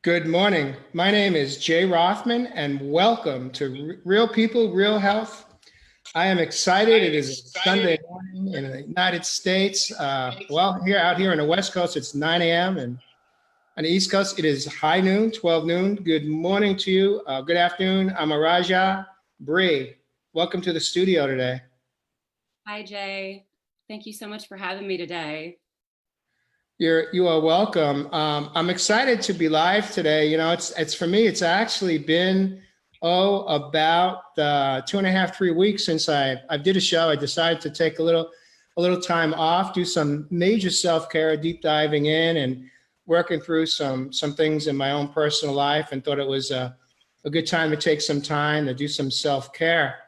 Good morning. My name is Jay Rothman, and welcome to Real People, Real Health. I am excited. It is a Sunday morning in the United States. Out here on the West Coast, it's 9 a.m. and on the East Coast, it is high noon, 12 noon. Good morning to you. Good afternoon. Amaraja Bre. Welcome to the studio today. Hi, Jay. Thank you so much for having me today. You are welcome. I'm excited to be live today. You know, it's for me. It's actually been about 2.5, 3 weeks since I did a show. I decided to take a little time off, do some major self-care, deep diving in, and working through some things in my own personal life, and thought it was a good time to take some time to do some self-care.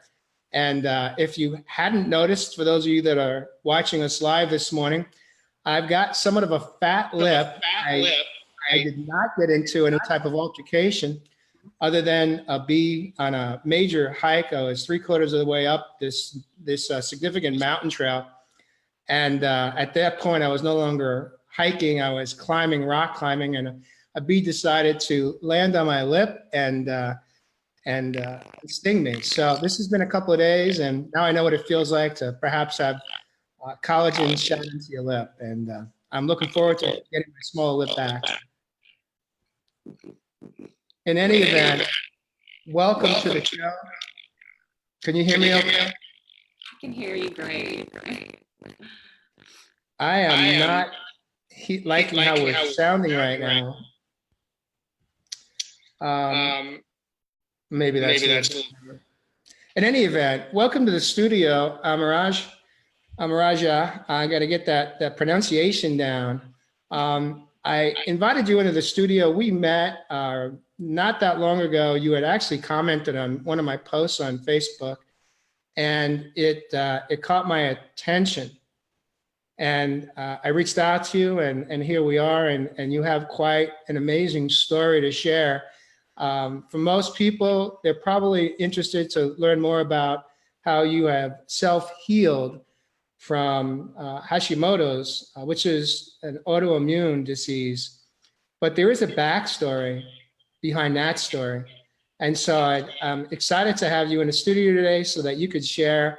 And if you hadn't noticed, for those of you that are watching us live this morning, I've got somewhat of a fat lip. I did not get into any type of altercation other than be on a major hike. I was 3/4 of the way up this significant mountain trail. And at that point, I was no longer hiking. I was climbing, rock climbing, and a bee decided to land on my lip and sting me. So this has been a couple of days, and now I know what it feels like to perhaps have collagen shot into your lip, and I'm looking forward to getting my small lip back. In any event, welcome to the show. Can you hear me okay? I can hear you great. I am not liking how we're sounding right now. Maybe that's it. In any event, welcome to the studio, Amaraja. I got to get that pronunciation down. I invited you into the studio. We met not that long ago. You had actually commented on one of my posts on Facebook, and it caught my attention. And I reached out to you, and here we are. And you have quite an amazing story to share. For most people, they're probably interested to learn more about how you have self-healed from Hashimoto's, which is an autoimmune disease. But there is a backstory behind that story. And so I'm excited to have you in the studio today so that you could share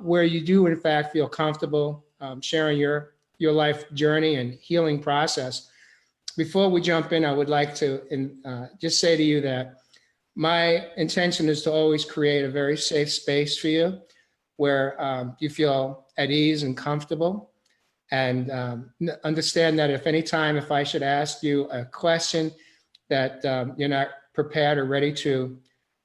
where you do, in fact, feel comfortable sharing your life journey and healing process. Before we jump in, I would like to just say to you that my intention is to always create a very safe space for you where you feel at ease and comfortable, and understand that if I should ask you a question that you're not prepared or ready to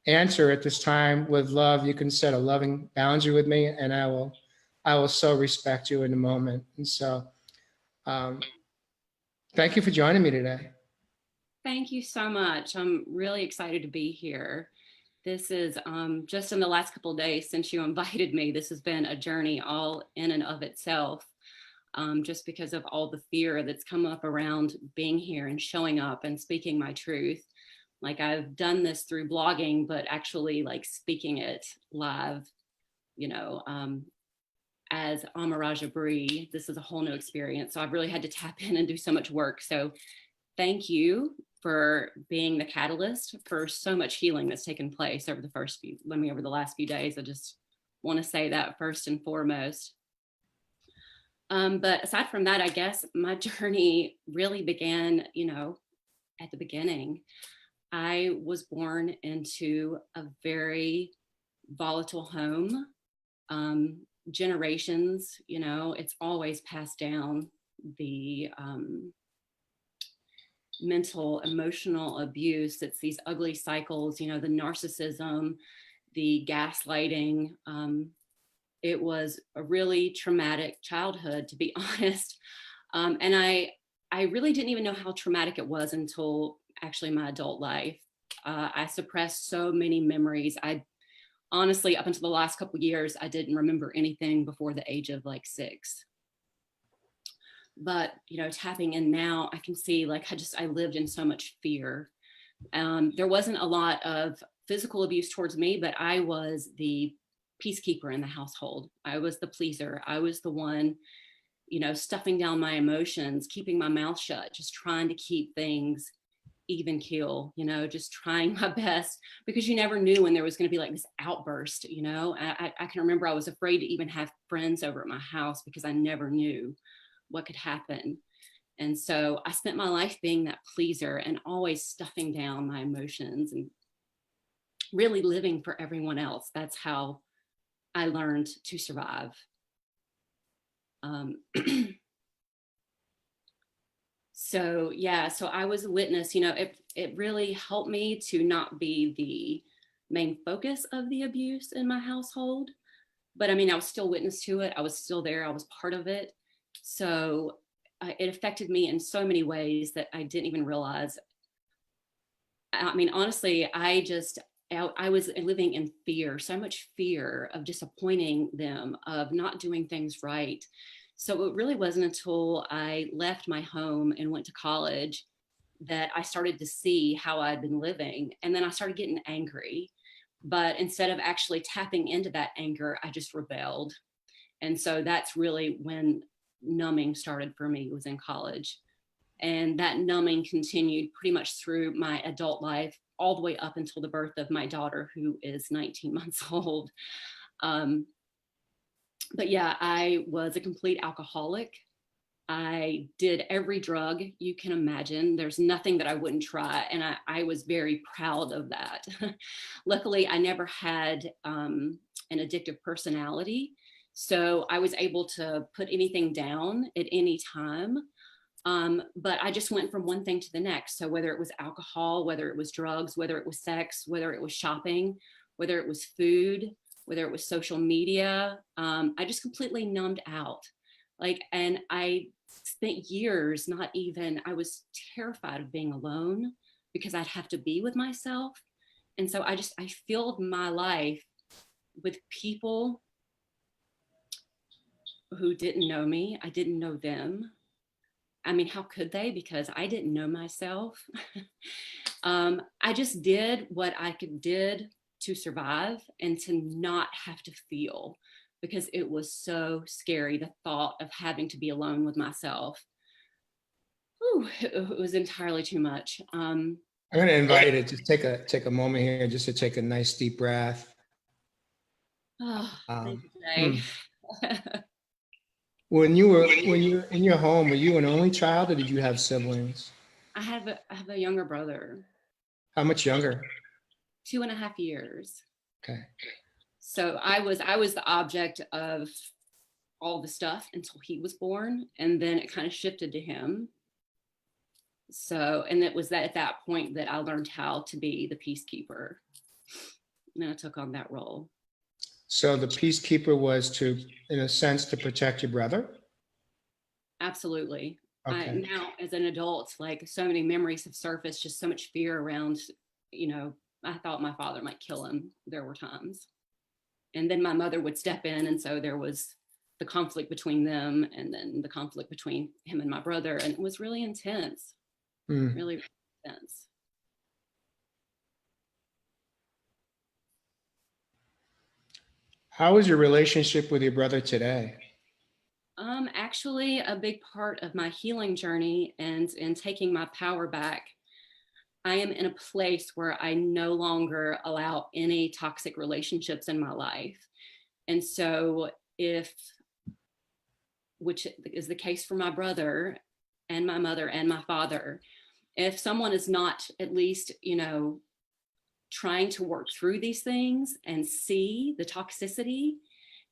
answer at this time, with love, you can set a loving boundary with me, and I will so respect you in a moment. And so thank you for joining me today. Thank you so much. I'm really excited to be here. This is just in the last couple of days since you invited me, this has been a journey all in and of itself, just because of all the fear that's come up around being here and showing up and speaking my truth. Like, I've done this through blogging, but actually like speaking it live, as Amaraja Bre, this is a whole new experience. So I've really had to tap in and do so much work. So thank you for being the catalyst for so much healing that's taken place over the last few days. I just want to say that first and foremost. But aside from that, I guess my journey really began, at the beginning. I was born into a very volatile home. Generations, it's always passed down, the mental, emotional abuse. It's these ugly cycles, the narcissism, the gaslighting. It was a really traumatic childhood, to be honest. And I really didn't even know how traumatic it was until actually my adult life. I suppressed so many memories. I honestly, up until the last couple of years, I didn't remember anything before the age of like 6. But, tapping in now, I can see I lived in so much fear. There wasn't a lot of physical abuse towards me, but I was the peacekeeper in the household. I was the pleaser. I was the one, stuffing down my emotions, keeping my mouth shut, just trying to keep things even keel, you know, just trying my best, because you never knew when there was going to be like this outburst, you know. I can remember I was afraid to even have friends over at my house because I never knew what could happen. And so I spent my life being that pleaser and always stuffing down my emotions and really living for everyone else. That's how I learned to survive. So yeah, so I was a witness, you know, it really helped me to not be the main focus of the abuse in my household. But I mean, I was still witness to it. I was still there. I was part of it. So it affected me in so many ways that I didn't even realize. I mean, honestly, I was living in fear, so much fear of disappointing them, of not doing things right. So it really wasn't until I left my home and went to college that I started to see how I'd been living. And then I started getting angry. But instead of actually tapping into that anger, I just rebelled. And so that's really when numbing started for me, was in college. And that numbing continued pretty much through my adult life, all the way up until the birth of my daughter, who is 19 months old. But yeah, I was a complete alcoholic. I did every drug you can imagine. There's nothing that I wouldn't try. And I was very proud of that. Luckily, I never had an addictive personality. So I was able to put anything down at any time. But I just went from one thing to the next. So whether it was alcohol, whether it was drugs, whether it was sex, whether it was shopping, whether it was food, whether it was social media, I just completely numbed out. Like, and I spent years I was terrified of being alone because I'd have to be with myself. And so I filled my life with people who didn't know me. I didn't know them. I mean, how could they? Because I didn't know myself. I just did what I did to survive and to not have to feel, because it was so scary, the thought of having to be alone with myself. Whew, it was entirely too much. I'm going to invite you to just take a moment here, just to take a nice deep breath. Oh, thank you, When you were in your home, were you an only child, or did you have siblings? I have a younger brother. How much younger? 2.5 years. Okay. So I was the object of all the stuff until he was born, and then it kind of shifted to him. So, and it was at that point that I learned how to be the peacekeeper, and I took on that role. So the peacekeeper was to, in a sense, to protect your brother? Absolutely. Okay. Now, as an adult, like, so many memories have surfaced, just so much fear around, you know, I thought my father might kill him. There were times. And then my mother would step in. And so there was the conflict between them, and then the conflict between him and my brother. And it was really intense, really intense. How is your relationship with your brother today? Actually, a big part of my healing journey and in taking my power back, I am in a place where I no longer allow any toxic relationships in my life. And so which is the case for my brother and my mother and my father, if someone is not at least, you know, trying to work through these things and see the toxicity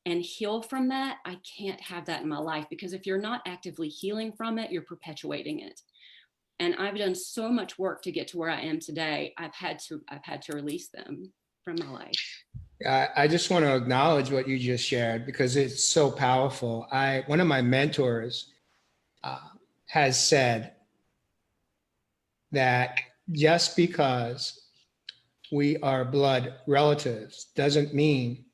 and heal from that, I can't have that in my life, because if you're not actively healing from it, you're perpetuating it. And I've done so much work to get to where I am today. I've had to release them from my life. I just want to acknowledge what you just shared, because it's so powerful. One of my mentors has said that just because we are blood relatives doesn't mean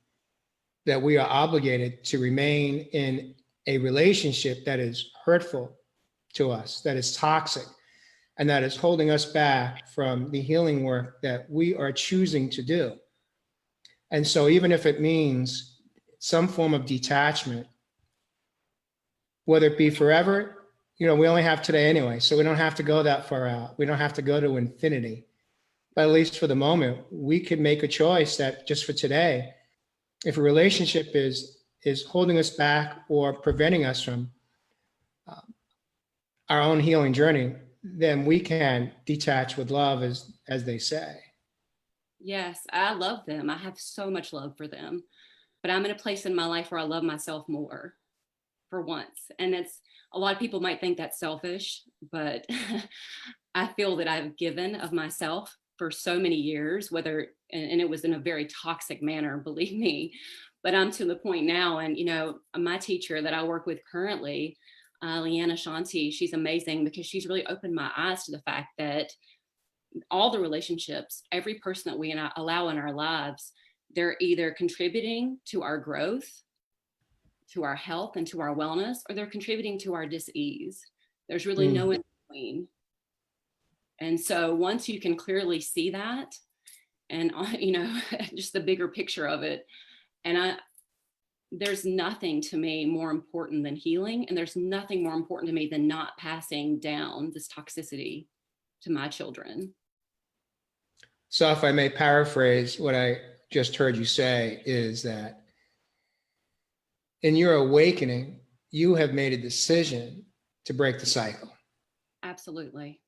that we are obligated to remain in a relationship that is hurtful to us, that is toxic, and that is holding us back from the healing work that we are choosing to do. And so even if it means some form of detachment, whether it be forever, we only have today anyway, so we don't have to go that far out. We don't have to go to infinity. But at least for the moment, we can make a choice that just for today, if a relationship is holding us back or preventing us from our own healing journey, then we can detach with love, as they say. Yes, I love them. I have so much love for them. But I'm in a place in my life where I love myself more for once. And it's a lot of people might think that's selfish, but I feel that I've given of myself for so many years, and it was in a very toxic manner, believe me. But I'm to the point now, and my teacher that I work with currently, Leanna Shanti, she's amazing because she's really opened my eyes to the fact that all the relationships, every person that we allow in our lives, they're either contributing to our growth, to our health, and to our wellness, or they're contributing to our dis-ease. There's really no in between. And so once you can clearly see that, and just the bigger picture of it, and there's nothing to me more important than healing, and there's nothing more important to me than not passing down this toxicity to my children. So if I may paraphrase what I just heard you say, is that in your awakening, you have made a decision to break the cycle. Absolutely.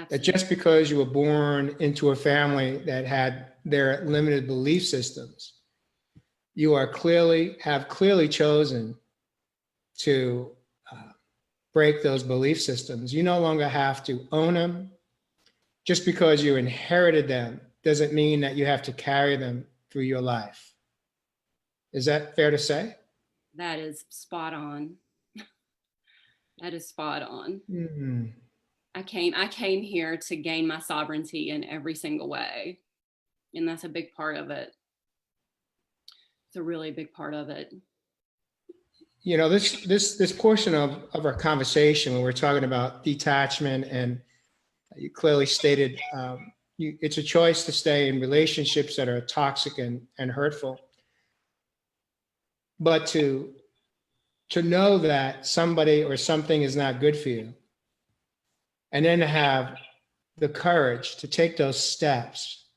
That just because you were born into a family that had their limited belief systems, you have clearly chosen to break those belief systems. You no longer have to own them. Just because you inherited them doesn't mean that you have to carry them through your life. Is that fair to say? That is spot on. That is spot on. Mm-hmm. I came here to gain my sovereignty in every single way. And that's a big part of it. It's a really big part of it. This portion of our conversation when we're talking about detachment, and you clearly stated it's a choice to stay in relationships that are toxic and hurtful. But to know that somebody or something is not good for you, and then to have the courage to take those steps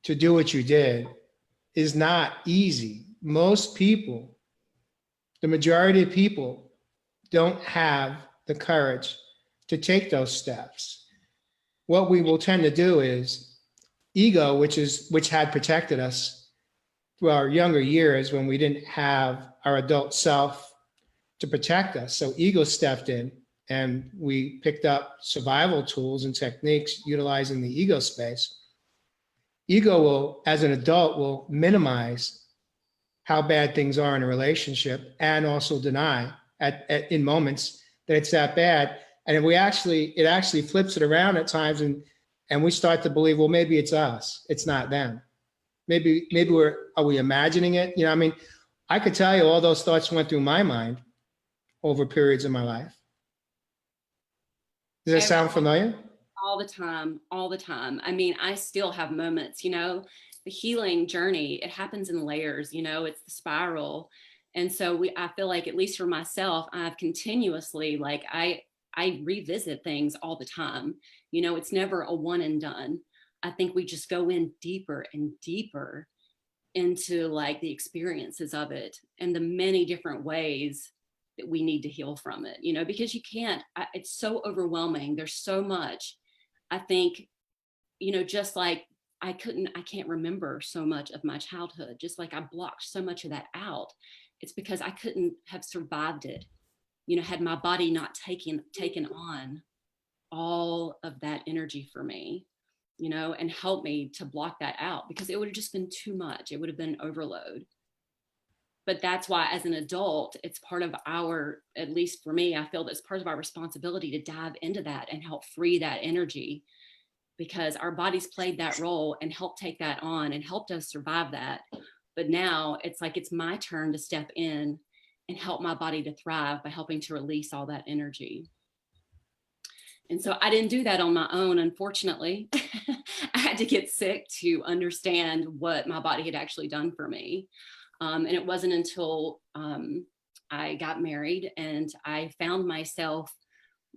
to do what you did, is not easy. Most people, the majority of people, don't have the courage to take those steps. What we will tend to do is ego, which had protected us through our younger years when we didn't have our adult self to protect us. So ego stepped in, and we picked up survival tools and techniques utilizing the ego space. Ego will, as an adult, will minimize how bad things are in a relationship, and also deny in moments that it's that bad. And if it actually flips it around at times, and we start to believe, well, maybe it's us, it's not them. Maybe are we imagining it? I could tell you all those thoughts went through my mind over periods of my life. Does that sound familiar? All the time. I still have moments, the healing journey, it happens in layers, it's the spiral. And so I feel like, at least for myself, I've continuously, I revisit things all the time. It's never a one and done. I think we just go in deeper and deeper into the experiences of it and the many different ways that we need to heal from it, because you can't, it's so overwhelming. There's so much. I think, just like I can't remember so much of my childhood, just like I blocked so much of that out. It's because I couldn't have survived it, had my body not taken on all of that energy for me, and helped me to block that out, because it would have just been too much. It would have been overload. But that's why, as an adult, it's part of at least for me, I feel that's part of our responsibility to dive into that and help free that energy, because our bodies played that role and helped take that on and helped us survive that. But now it's it's my turn to step in and help my body to thrive by helping to release all that energy. And so I didn't do that on my own, unfortunately. I had to get sick to understand what my body had actually done for me. And it wasn't until I got married and I found myself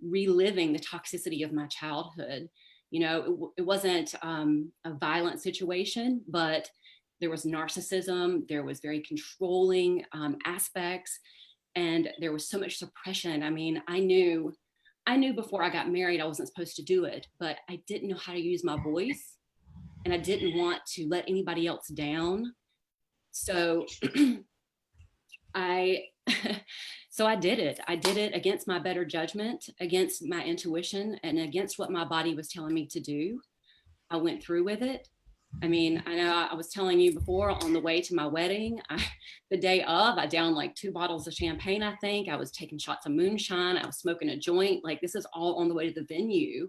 reliving the toxicity of my childhood. You know, it wasn't a violent situation, but there was narcissism, there was very controlling aspects, and there was so much suppression. I mean, I knew before I got married I wasn't supposed to do it, but I didn't know how to use my voice, and I didn't want to let anybody else down. So I so I did it. I did it against my better judgment, against my intuition, and against what my body was telling me to do. I went through with it. I mean, I know I was telling you before, on the way to my wedding, the day of, I downed like 2 bottles of champagne, I think. I was taking shots of moonshine. I was smoking a joint. Like, this is all on the way to the venue.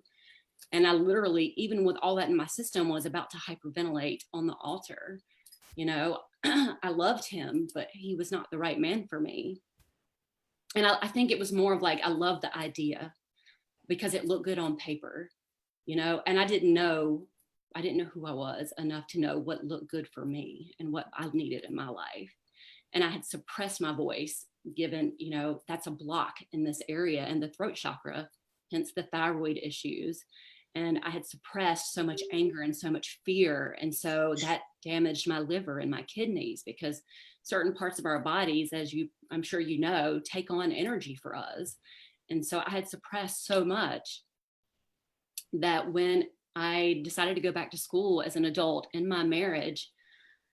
And I literally, even with all that in my system, was about to hyperventilate on the altar. You know, I loved him, but he was not the right man for me. And I think it was more of like, I loved the idea because it looked good on paper, you know, and I didn't know who I was enough to know what looked good for me and what I needed in my life. And I had suppressed my voice, given, you know, that's a block in this area and the throat chakra, hence the thyroid issues. And I had suppressed so much anger and so much fear. And so that damaged my liver and my kidneys, because certain parts of our bodies, as I'm sure you know, take on energy for us. And so I had suppressed so much that when I decided to go back to school as an adult in my marriage,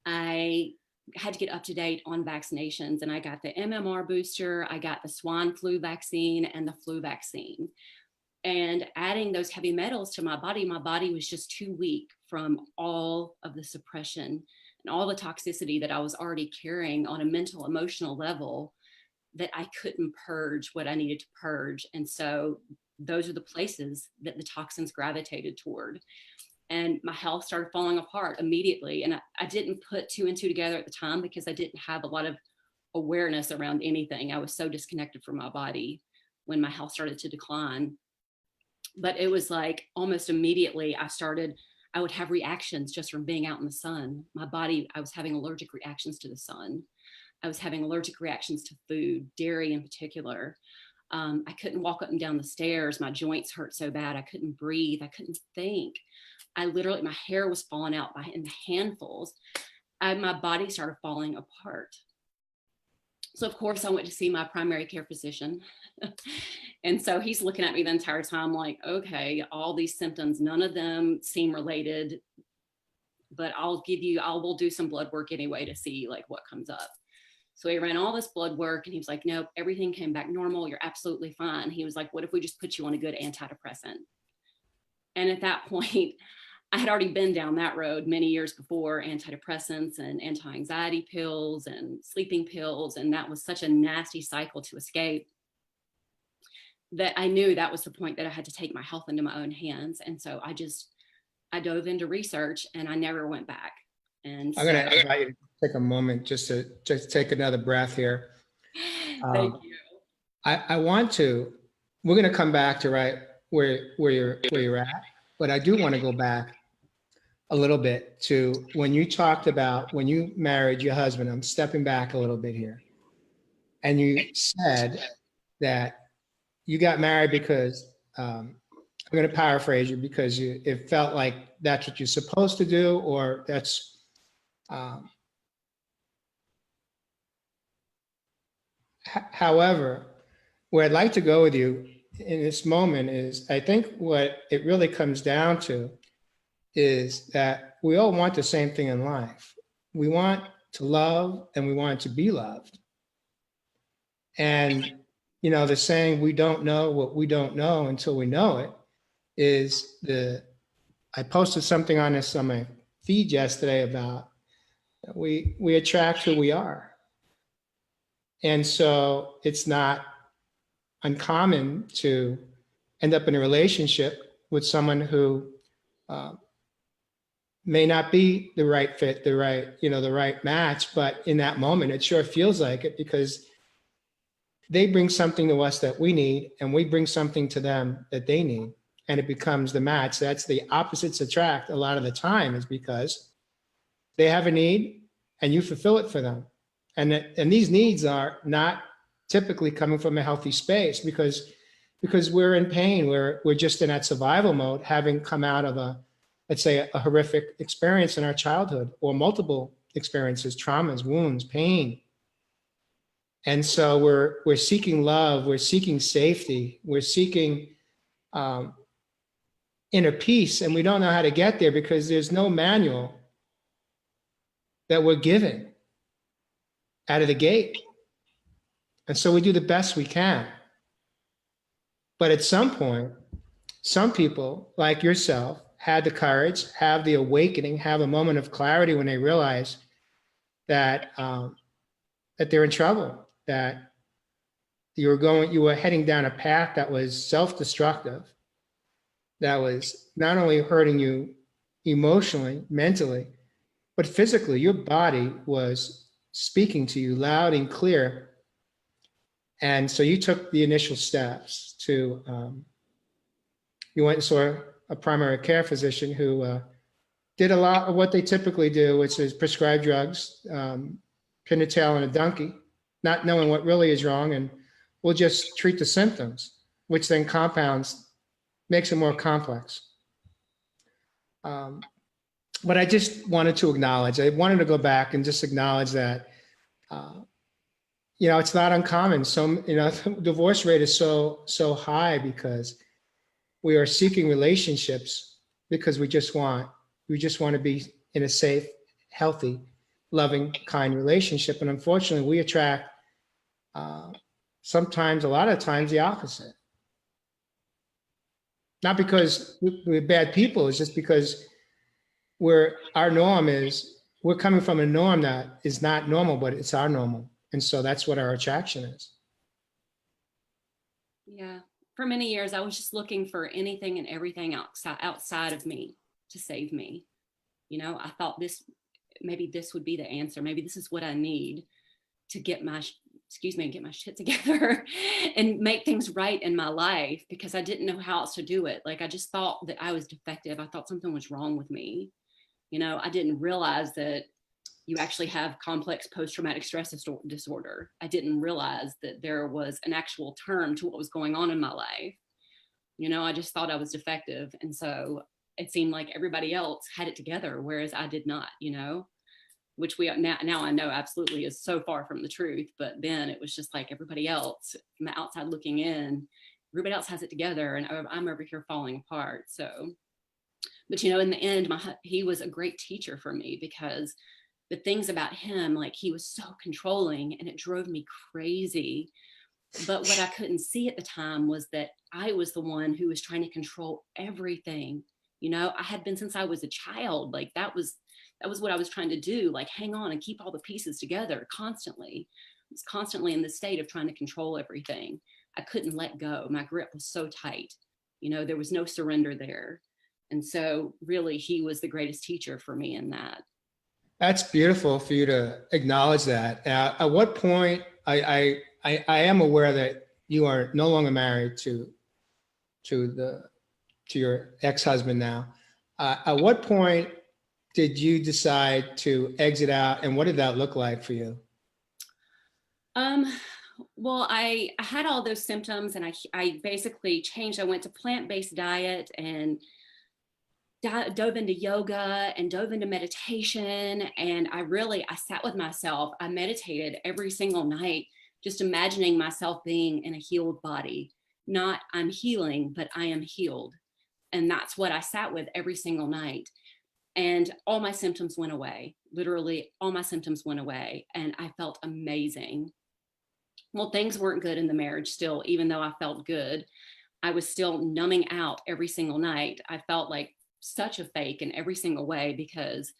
I had to get up to date on vaccinations. And I got the MMR booster, I got the swine flu vaccine and the flu vaccine. And adding those heavy metals to my body was just too weak from all of the suppression and all the toxicity that I was already carrying on a mental, emotional level, that I couldn't purge what I needed to purge. And so those are the places that the toxins gravitated toward. And my health started falling apart immediately. And I didn't put 2 and 2 together at the time because I didn't have a lot of awareness around anything. I was so disconnected from my body when my health started to decline. But it was like almost immediately I would have reactions just from being out in the sun. My body, I was having allergic reactions to the sun. I was having allergic reactions to food, dairy in particular. I couldn't walk up and down the stairs. My joints hurt so bad. I couldn't breathe. I couldn't think. My hair was falling out in handfuls. My body started falling apart. So of course I went to see my primary care physician. And so he's looking at me the entire time like, okay, all these symptoms, none of them seem related, but we'll do some blood work anyway to see like what comes up. So he ran all this blood work and he was like, nope, everything came back normal. You're absolutely fine. He was like, what if we just put you on a good antidepressant? And at that point, I had already been down that road many years before, antidepressants and anti-anxiety pills and sleeping pills. And that was such a nasty cycle to escape that I knew that was the point that I had to take my health into my own hands. And so I dove into research and I never went back. And I'm going to invite you to take a moment just to take another breath here. Thank you. We're going to come back to right where you're at, but I do want to go back a little bit to when you talked about when you married your husband. I'm stepping back a little bit here. And you said that you got married because, I'm going to paraphrase you, because it felt like that's what you're supposed to do, or that's, however, where I'd like to go with you in this moment is, I think what it really comes down to is that we all want the same thing in life. We want to love and we want to be loved. And, you know, the saying, we don't know what we don't know until we know it, is I posted something on my feed yesterday about we attract who we are. And so it's not uncommon to end up in a relationship with someone who may not be the right fit, the right match, but in that moment, it sure feels like it, because they bring something to us that we need, and we bring something to them that they need, and it becomes the match. That's the opposites attract a lot of the time, is because they have a need and you fulfill it for them. And these needs are not typically coming from a healthy space because we're in pain. We're just in that survival mode, having come out of let's say, a horrific experience in our childhood or multiple experiences, traumas, wounds, pain. And so we're seeking love, we're seeking safety, we're seeking inner peace, and we don't know how to get there because there's no manual that we're given out of the gate. And so we do the best we can. But at some point, some people like yourself had the courage, have the awakening, have a moment of clarity when they realize that that they're in trouble, that you were heading down a path that was self-destructive, that was not only hurting you emotionally, mentally, but physically. Your body was speaking to you loud and clear. And so you took the initial steps to, you went and saw a primary care physician who did a lot of what they typically do, which is prescribe drugs, pin a tail on a donkey, not knowing what really is wrong, and we'll just treat the symptoms, which then compounds, makes it more complex. But I just wanted to acknowledge, I wanted to go back and just acknowledge that, it's not uncommon. The divorce rate is so high because we are seeking relationships because we just want to be in a safe, healthy, loving, kind relationship. And unfortunately, we attract sometimes, a lot of times, the opposite. Not because we're bad people, it's just because our norm is, we're coming from a norm that is not normal, but it's our normal. And so that's what our attraction is. Yeah. For many years, I was just looking for anything and everything outside of me to save me. I thought maybe this would be the answer. Maybe this is what I need to get my shit together and make things right in my life, because I didn't know how else to do it. Like, I just thought that I was defective. I thought something was wrong with me. I didn't realize that you actually have complex post-traumatic stress disorder. I didn't realize that there was an actual term to what was going on in my life. I just thought I was defective. And so it seemed like everybody else had it together, whereas I did not, which now I know absolutely is so far from the truth. But then it was just like everybody else from the outside looking in, everybody else has it together and I'm over here falling apart. So, but in the end, he was a great teacher for me, because the things about him, like, he was so controlling and it drove me crazy. But what I couldn't see at the time was that I was the one who was trying to control everything. I had been since I was a child. Like, that was what I was trying to do, like, hang on and keep all the pieces together constantly. I was constantly in the state of trying to control everything. I couldn't let go. My grip was so tight. There was no surrender there. And so really, he was the greatest teacher for me in that. That's beautiful for you to acknowledge that. At what point, I am aware that you are no longer married to your ex-husband now. At what point did you decide to exit out, and what did that look like for you? Well, I had all those symptoms, and I basically changed. I went to plant-based diet and dove into yoga and dove into meditation. And I sat with myself. I meditated every single night, just imagining myself being in a healed body. Not I'm healing, but I am healed. And that's what I sat with every single night. And all my symptoms went away. Literally, all my symptoms went away. And I felt amazing. Well, things weren't good in the marriage still, even though I felt good. I was still numbing out every single night. I felt like such a fake in every single way, because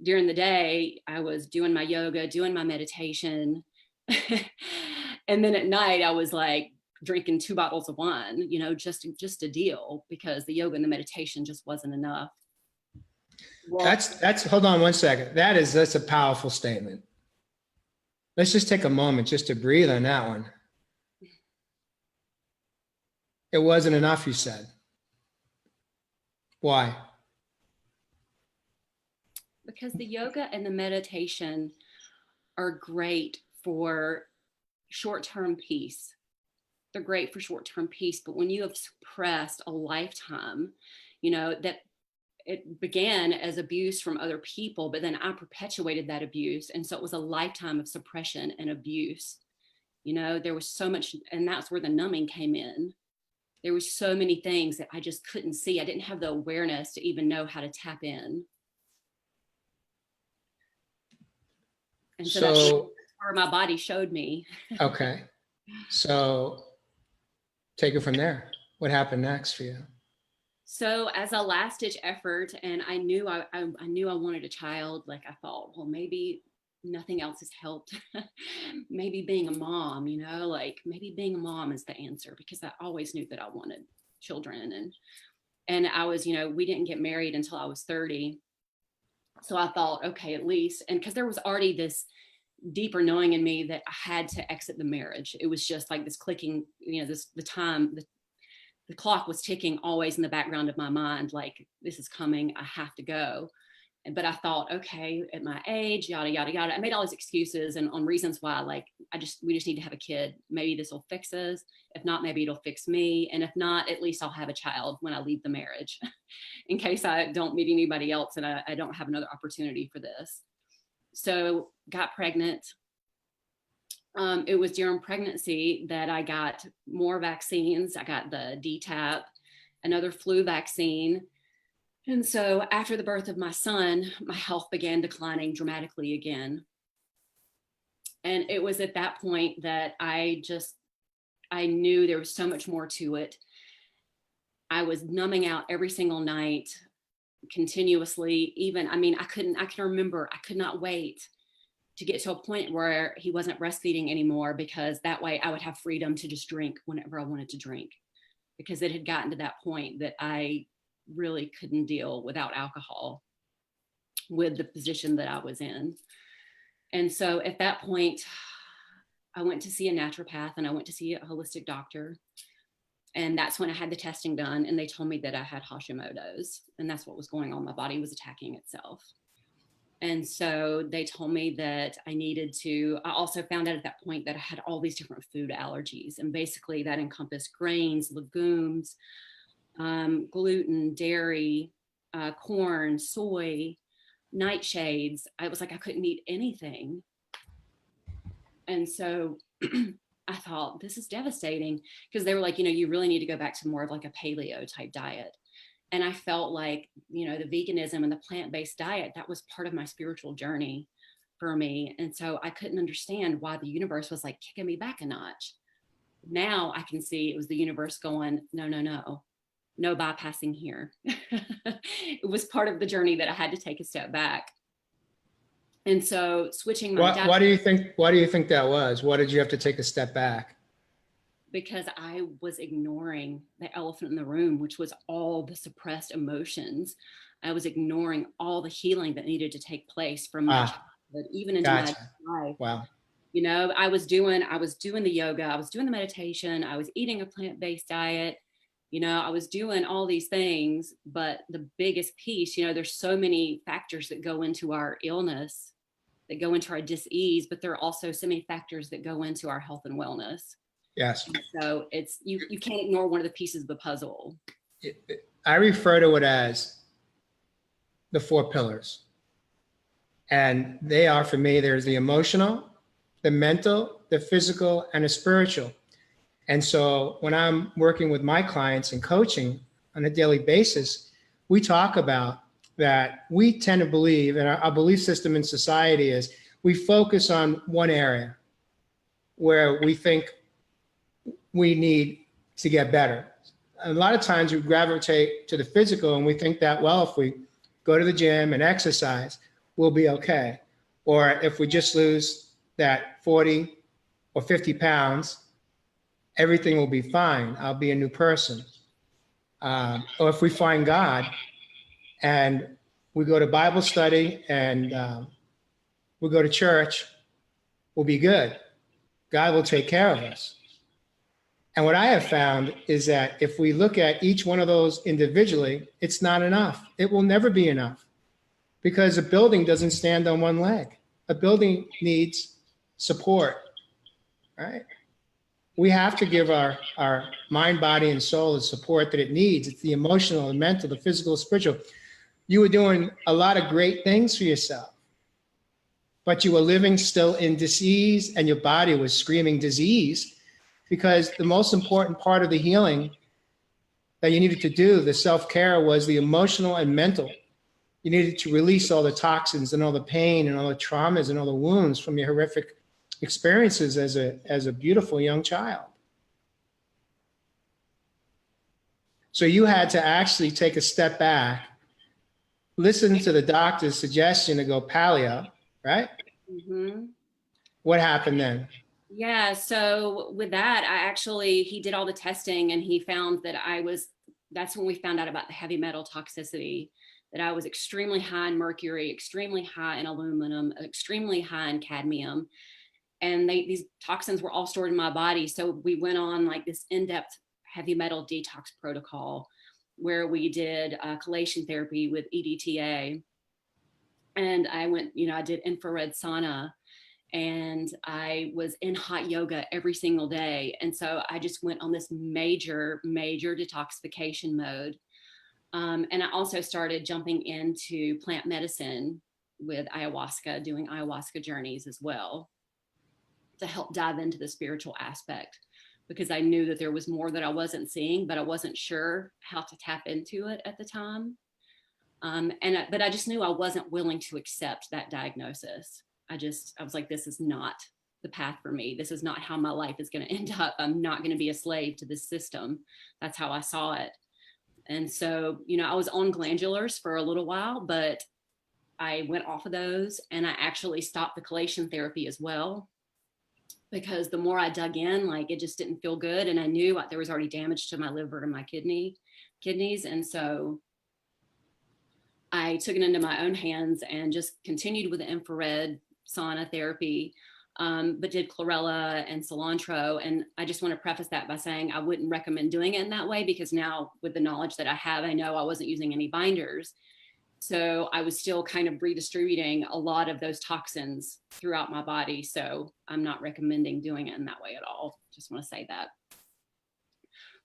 during the day I was doing my yoga, doing my meditation. And then at night I was like drinking 2 bottles of wine, just a deal, because the yoga and the meditation just wasn't enough. Well, That's hold on one second. That's a powerful statement. Let's just take a moment just to breathe on that one. It wasn't enough, you said. Why? Because the yoga and the meditation are great for short-term peace. They're great for short-term peace, but when you have suppressed a lifetime, you know, that it began as abuse from other people, but then I perpetuated that abuse. And so it was a lifetime of suppression and abuse. You know, there was so much, and that's where the numbing came in. There was so many things that I just couldn't see. I didn't have the awareness to even know how to tap in. And so that's where my body showed me. Okay. So take it from there. What happened next for you? So as a last ditch effort, and I knew I knew I wanted a child, like I thought, well, maybe nothing else has helped. Maybe being a mom, you know, like maybe being a mom is the answer, because I always knew that I wanted children. And I was, you know, we didn't get married until I was 30. So I thought, okay, at least, and because there was already this deeper knowing in me that I had to exit the marriage. It was just like this clicking, you know, the clock was ticking always in the background of my mind, like, this is coming, I have to go. But I thought, okay, at my age, yada, yada, yada. I made all these excuses and on reasons why, like, we just need to have a kid. Maybe this will fix us. If not, maybe it'll fix me. And if not, at least I'll have a child when I leave the marriage in case I don't meet anybody else and I don't have another opportunity for this. So got pregnant. It was during pregnancy that I got more vaccines. I got the DTaP, another flu vaccine. And so after the birth of my son, my health began declining dramatically again. And it was at that point that I knew there was so much more to it. I was numbing out every single night continuously. Even, I can remember, I could not wait to get to a point where he wasn't breastfeeding anymore, because that way I would have freedom to just drink whenever I wanted to drink, because it had gotten to that point that I really couldn't deal without alcohol with the position that I was in. And so at that point, I went to see a naturopath and I went to see a holistic doctor. And that's when I had the testing done, and they told me that I had Hashimoto's, and that's what was going on. My body was attacking itself. And so they told me that I also found out at that point that I had all these different food allergies. And basically that encompassed grains, legumes, gluten, dairy, corn, soy, nightshades. I was like, I couldn't eat anything. And so I thought, this is devastating, because they were like, you know, you really need to go back to more of like a paleo type diet. And I felt like, you know, the veganism and the plant-based diet, that was part of my spiritual journey for me. And so I couldn't understand why the universe was like kicking me back a notch. Now I can see it was the universe going, no bypassing here. It was part of the journey that I had to take a step back. And so switching my diet. Why do you think that was? Why did you have to take a step back? Because I was ignoring the elephant in the room, which was all the suppressed emotions. I was ignoring all the healing that needed to take place from my childhood, even into my life. Wow. You know, I was doing the yoga, I was doing the meditation, I was eating a plant-based diet. You know, I was doing all these things, but the biggest piece, you know, there's so many factors that go into our illness, that go into our dis-ease, but there are also so many factors that go into our health and wellness. Yes. And so it's, you can't ignore one of the pieces of the puzzle. I refer to it as the 4 pillars. And they are, for me, there's the emotional, the mental, the physical, and the spiritual. And so when I'm working with my clients and coaching on a daily basis, we talk about that we tend to believe, and our belief system in society is, we focus on one area where we think we need to get better. A lot of times we gravitate to the physical and we think that, well, if we go to the gym and exercise, we'll be okay. Or if we just lose that 40 or 50 pounds, everything will be fine. I'll be a new person. Or if we find God and we go to Bible study and we go to church, we'll be good. God will take care of us. And what I have found is that if we look at each one of those individually, it's not enough. It will never be enough, because a building doesn't stand on one leg. A building needs support. right? We have to give our mind, body, and soul the support that it needs. It's the emotional, the mental, the physical, spiritual. You were doing a lot of great things for yourself, but you were living still in disease, and your body was screaming disease, because the most important part of the healing that you needed to do, the self-care, was the emotional and mental. You needed to release all the toxins and all the pain and all the traumas and all the wounds from your horrific experiences as a beautiful young child. So you had to actually take a step back, listen to the doctor's suggestion to go paleo, right? Mm-hmm. What happened then? Yeah, so with that, he did all the testing and he found that that's when we found out about the heavy metal toxicity, that I was extremely high in mercury, extremely high in aluminum, extremely high in cadmium. And these toxins were all stored in my body. So we went on like this in-depth heavy metal detox protocol where we did chelation therapy with EDTA. And I did infrared sauna, and I was in hot yoga every single day. And so I just went on this major detoxification mode. And I also started jumping into plant medicine with ayahuasca, doing ayahuasca journeys as well, to help dive into the spiritual aspect, because I knew that there was more that I wasn't seeing, but I wasn't sure how to tap into it at the time. But I just knew I wasn't willing to accept that diagnosis. I was like, this is not the path for me. This is not how my life is going to end up. I'm not going to be a slave to this system. That's how I saw it. And so, I was on glandulars for a little while, but I went off of those, and I actually stopped the chelation therapy as well, because the more I dug in, like, it just didn't feel good. And I knew there was already damage to my liver and my kidneys. And so I took it into my own hands and just continued with the infrared sauna therapy, but did chlorella and cilantro. And I just want to preface that by saying I wouldn't recommend doing it in that way, because now with the knowledge that I have, I know I wasn't using any binders. So I was still kind of redistributing a lot of those toxins throughout my body. So I'm not recommending doing it in that way at all. Just want to say that.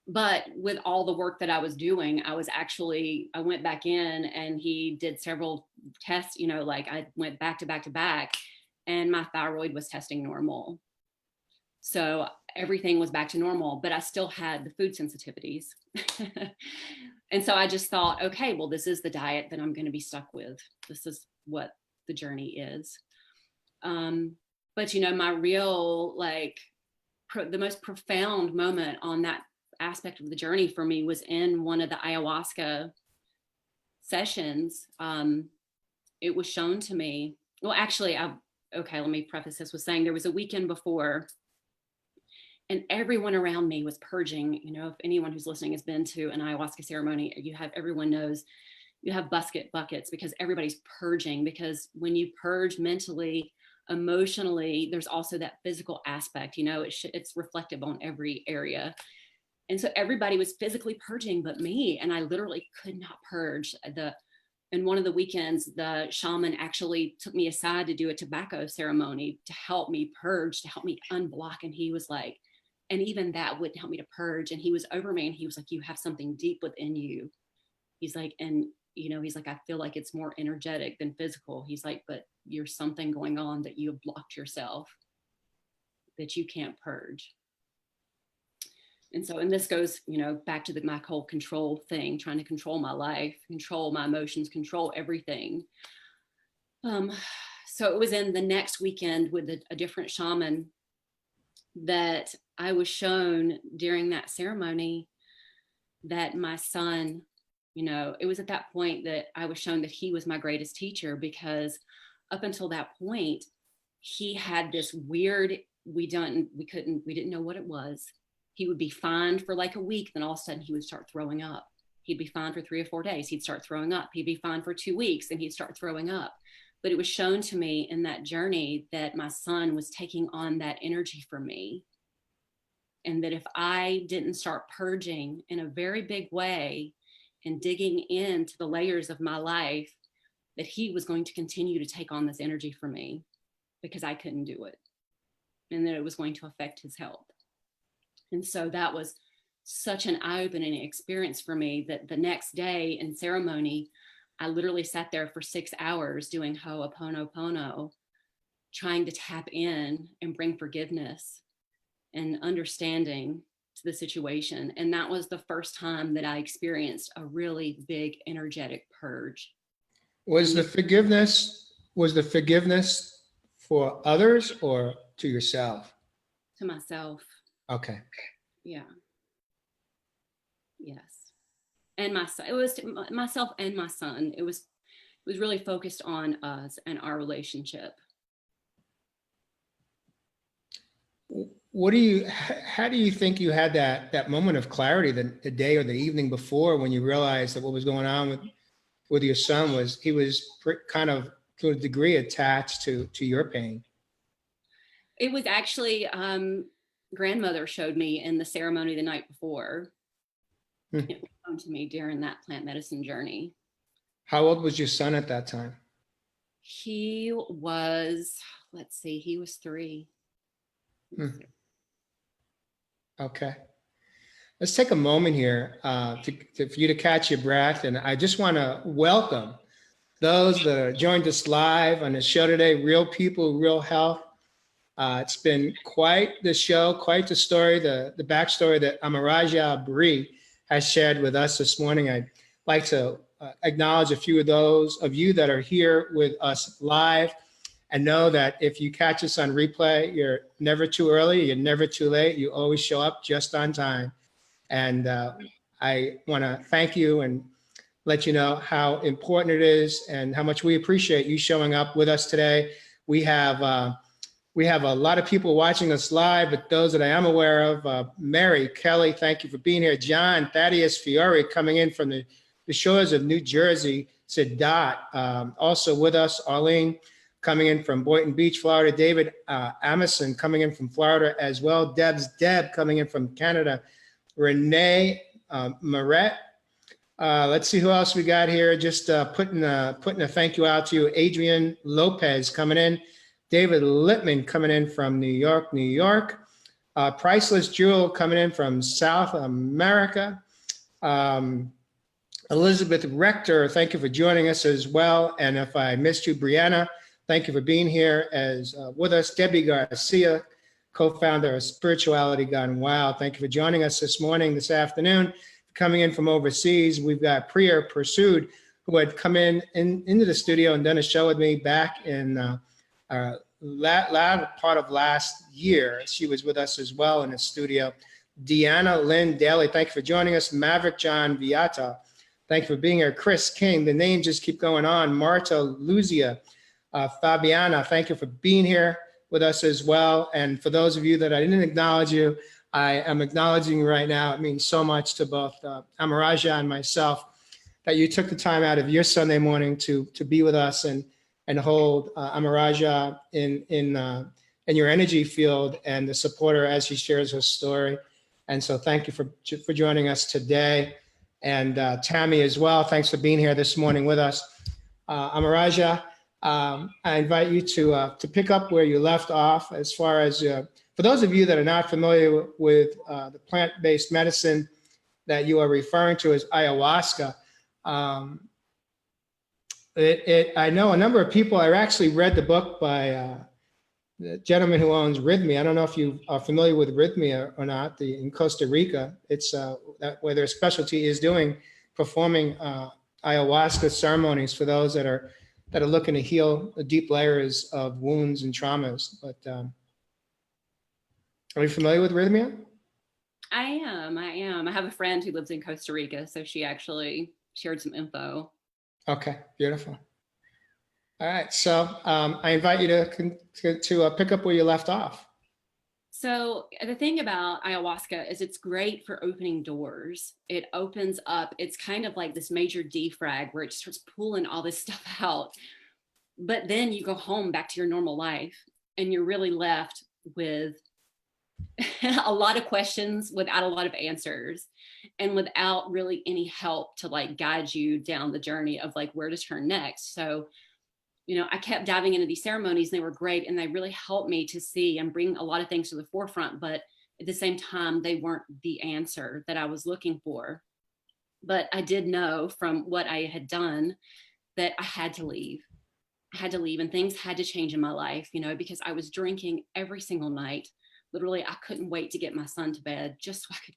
But with all the work that I was doing, I went back in, and he did several tests, like I went back to back, and my thyroid was testing normal. So everything was back to normal, but I still had the food sensitivities. And so I just thought, okay, well, this is the diet that I'm going to be stuck with. This is what the journey is. But my real, the most profound moment on that aspect of the journey for me was in one of the ayahuasca sessions. It was shown to me, well, actually, let me preface this with saying there was a weekend before, and everyone around me was purging. If anyone who's listening has been to an ayahuasca ceremony, everyone knows you have buckets, because everybody's purging. Because when you purge mentally, emotionally, there's also that physical aspect, it's reflective on every area. And so everybody was physically purging but me, and I literally could not purge. In one of the weekends, the shaman actually took me aside to do a tobacco ceremony to help me purge, to help me unblock. And he was like, and even that wouldn't help me to purge. And he was over me, and he was like, you have something deep within you. He's like, and he's like, I feel like it's more energetic than physical. He's like, but there's something going on that you have blocked yourself, that you can't purge. And so, and this goes, back to my whole control thing, trying to control my life, control my emotions, control everything. So it was in the next weekend with a different shaman that I was shown during that ceremony that my son, it was at that point that I was shown that he was my greatest teacher, because up until that point, he had this weird, we didn't know what it was. He would be fine for like a week, then all of a sudden he would start throwing up. He'd be fine for 3 or 4 days, he'd start throwing up. He'd be fine for 2 weeks, and he'd start throwing up. But it was shown to me in that journey that my son was taking on that energy for me. And that if I didn't start purging in a very big way and digging into the layers of my life, that he was going to continue to take on this energy for me, because I couldn't do it. and that it was going to affect his health. And so that was such an eye-opening experience for me that the next day in ceremony, I literally sat there for 6 hours doing Ho'oponopono, trying to tap in and bring forgiveness and understanding to the situation. And that was the first time that I experienced a really big energetic purge. Was the forgiveness for others or to yourself? To myself. Okay. Yeah. Yes. And my son, it was to myself and my son. It was really focused on us and our relationship. How do you think you had that moment of clarity the day or the evening before, when you realized that what was going on with your son was he was kind of to a degree attached to your pain? It was actually grandmother showed me in the ceremony the night before. It was shown to me during that plant medicine journey. How old was your son at that time? He was, he was 3. Okay. Let's take a moment here for you to catch your breath. And I just want to welcome those that are joined us live on the show today, Real People, Real Health. It's been quite the show, quite the story, the backstory that Amaraja Bre has shared with us this morning. I'd like to acknowledge a few of those of you that are here with us live, and know that if you catch us on replay, you're never too early, you're never too late, you always show up just on time. And I want to thank you and let you know how important it is and how much we appreciate you showing up with us today. We have a lot of people watching us live, but those that I am aware of, Mary, Kelly, thank you for being here. John, Thaddeus, Fiore coming in from the shores of New Jersey. Sadat, also with us. Arlene coming in from Boynton Beach, Florida. David Amerson coming in from Florida as well. Deb coming in from Canada. Renee Moret. Let's see who else we got here. Just putting a thank you out to you. Adrian Lopez coming in. David Littman coming in from New York, New York. Priceless Jewel coming in from South America. Elizabeth Rector, thank you for joining us as well. And if I missed you, Brianna, thank you for being here as with us. Debbie Garcia, co-founder of Spirituality Gone Wild. Thank you for joining us this morning, this afternoon. Coming in from overseas, we've got Priya Pursued, who had come into the studio and done a show with me back in latter part of last year. She was with us as well in the studio. Deanna Lynn Daly, thank you for joining us. Maverick John Viata, thank you for being here. Chris King, the names just keep going on. Marta Luzia, Fabiana, thank you for being here with us as well. And for those of you that I didn't acknowledge you, I am acknowledging right now. It means so much to both Amaraja and myself that you took the time out of your Sunday morning to be with us and hold Amaraja in your energy field and the supporter as she shares her story. And so thank you for joining us today. And Tammy as well, thanks for being here this morning with us. Amaraja, I invite you to pick up where you left off as far as, for those of you that are not familiar with the plant-based medicine that you are referring to as ayahuasca. I know a number of people. I actually read the book by the gentleman who owns Rhythmia. I don't know if you are familiar with Rhythmia or not. In Costa Rica, it's where their specialty is performing ayahuasca ceremonies for those that are looking to heal the deep layers of wounds and traumas. But are you familiar with Rhythmia? I am. I have a friend who lives in Costa Rica, so she actually shared some info. Okay, beautiful. All right, so I invite you to pick up where you left off. So the thing about ayahuasca is it's great for opening doors. It opens up. It's kind of like this major defrag where it just starts pulling all this stuff out. But then you go home back to your normal life and you're really left with a lot of questions without a lot of answers and without really any help to like guide you down the journey of like where to turn next. So I kept diving into these ceremonies, and they were great, and they really helped me to see and bring a lot of things to the forefront. But at the same time, they weren't the answer that I was looking for. But I did know from what I had done that I had to leave. I had to leave, and things had to change in my life, because I was drinking every single night. Literally, I couldn't wait to get my son to bed just so I could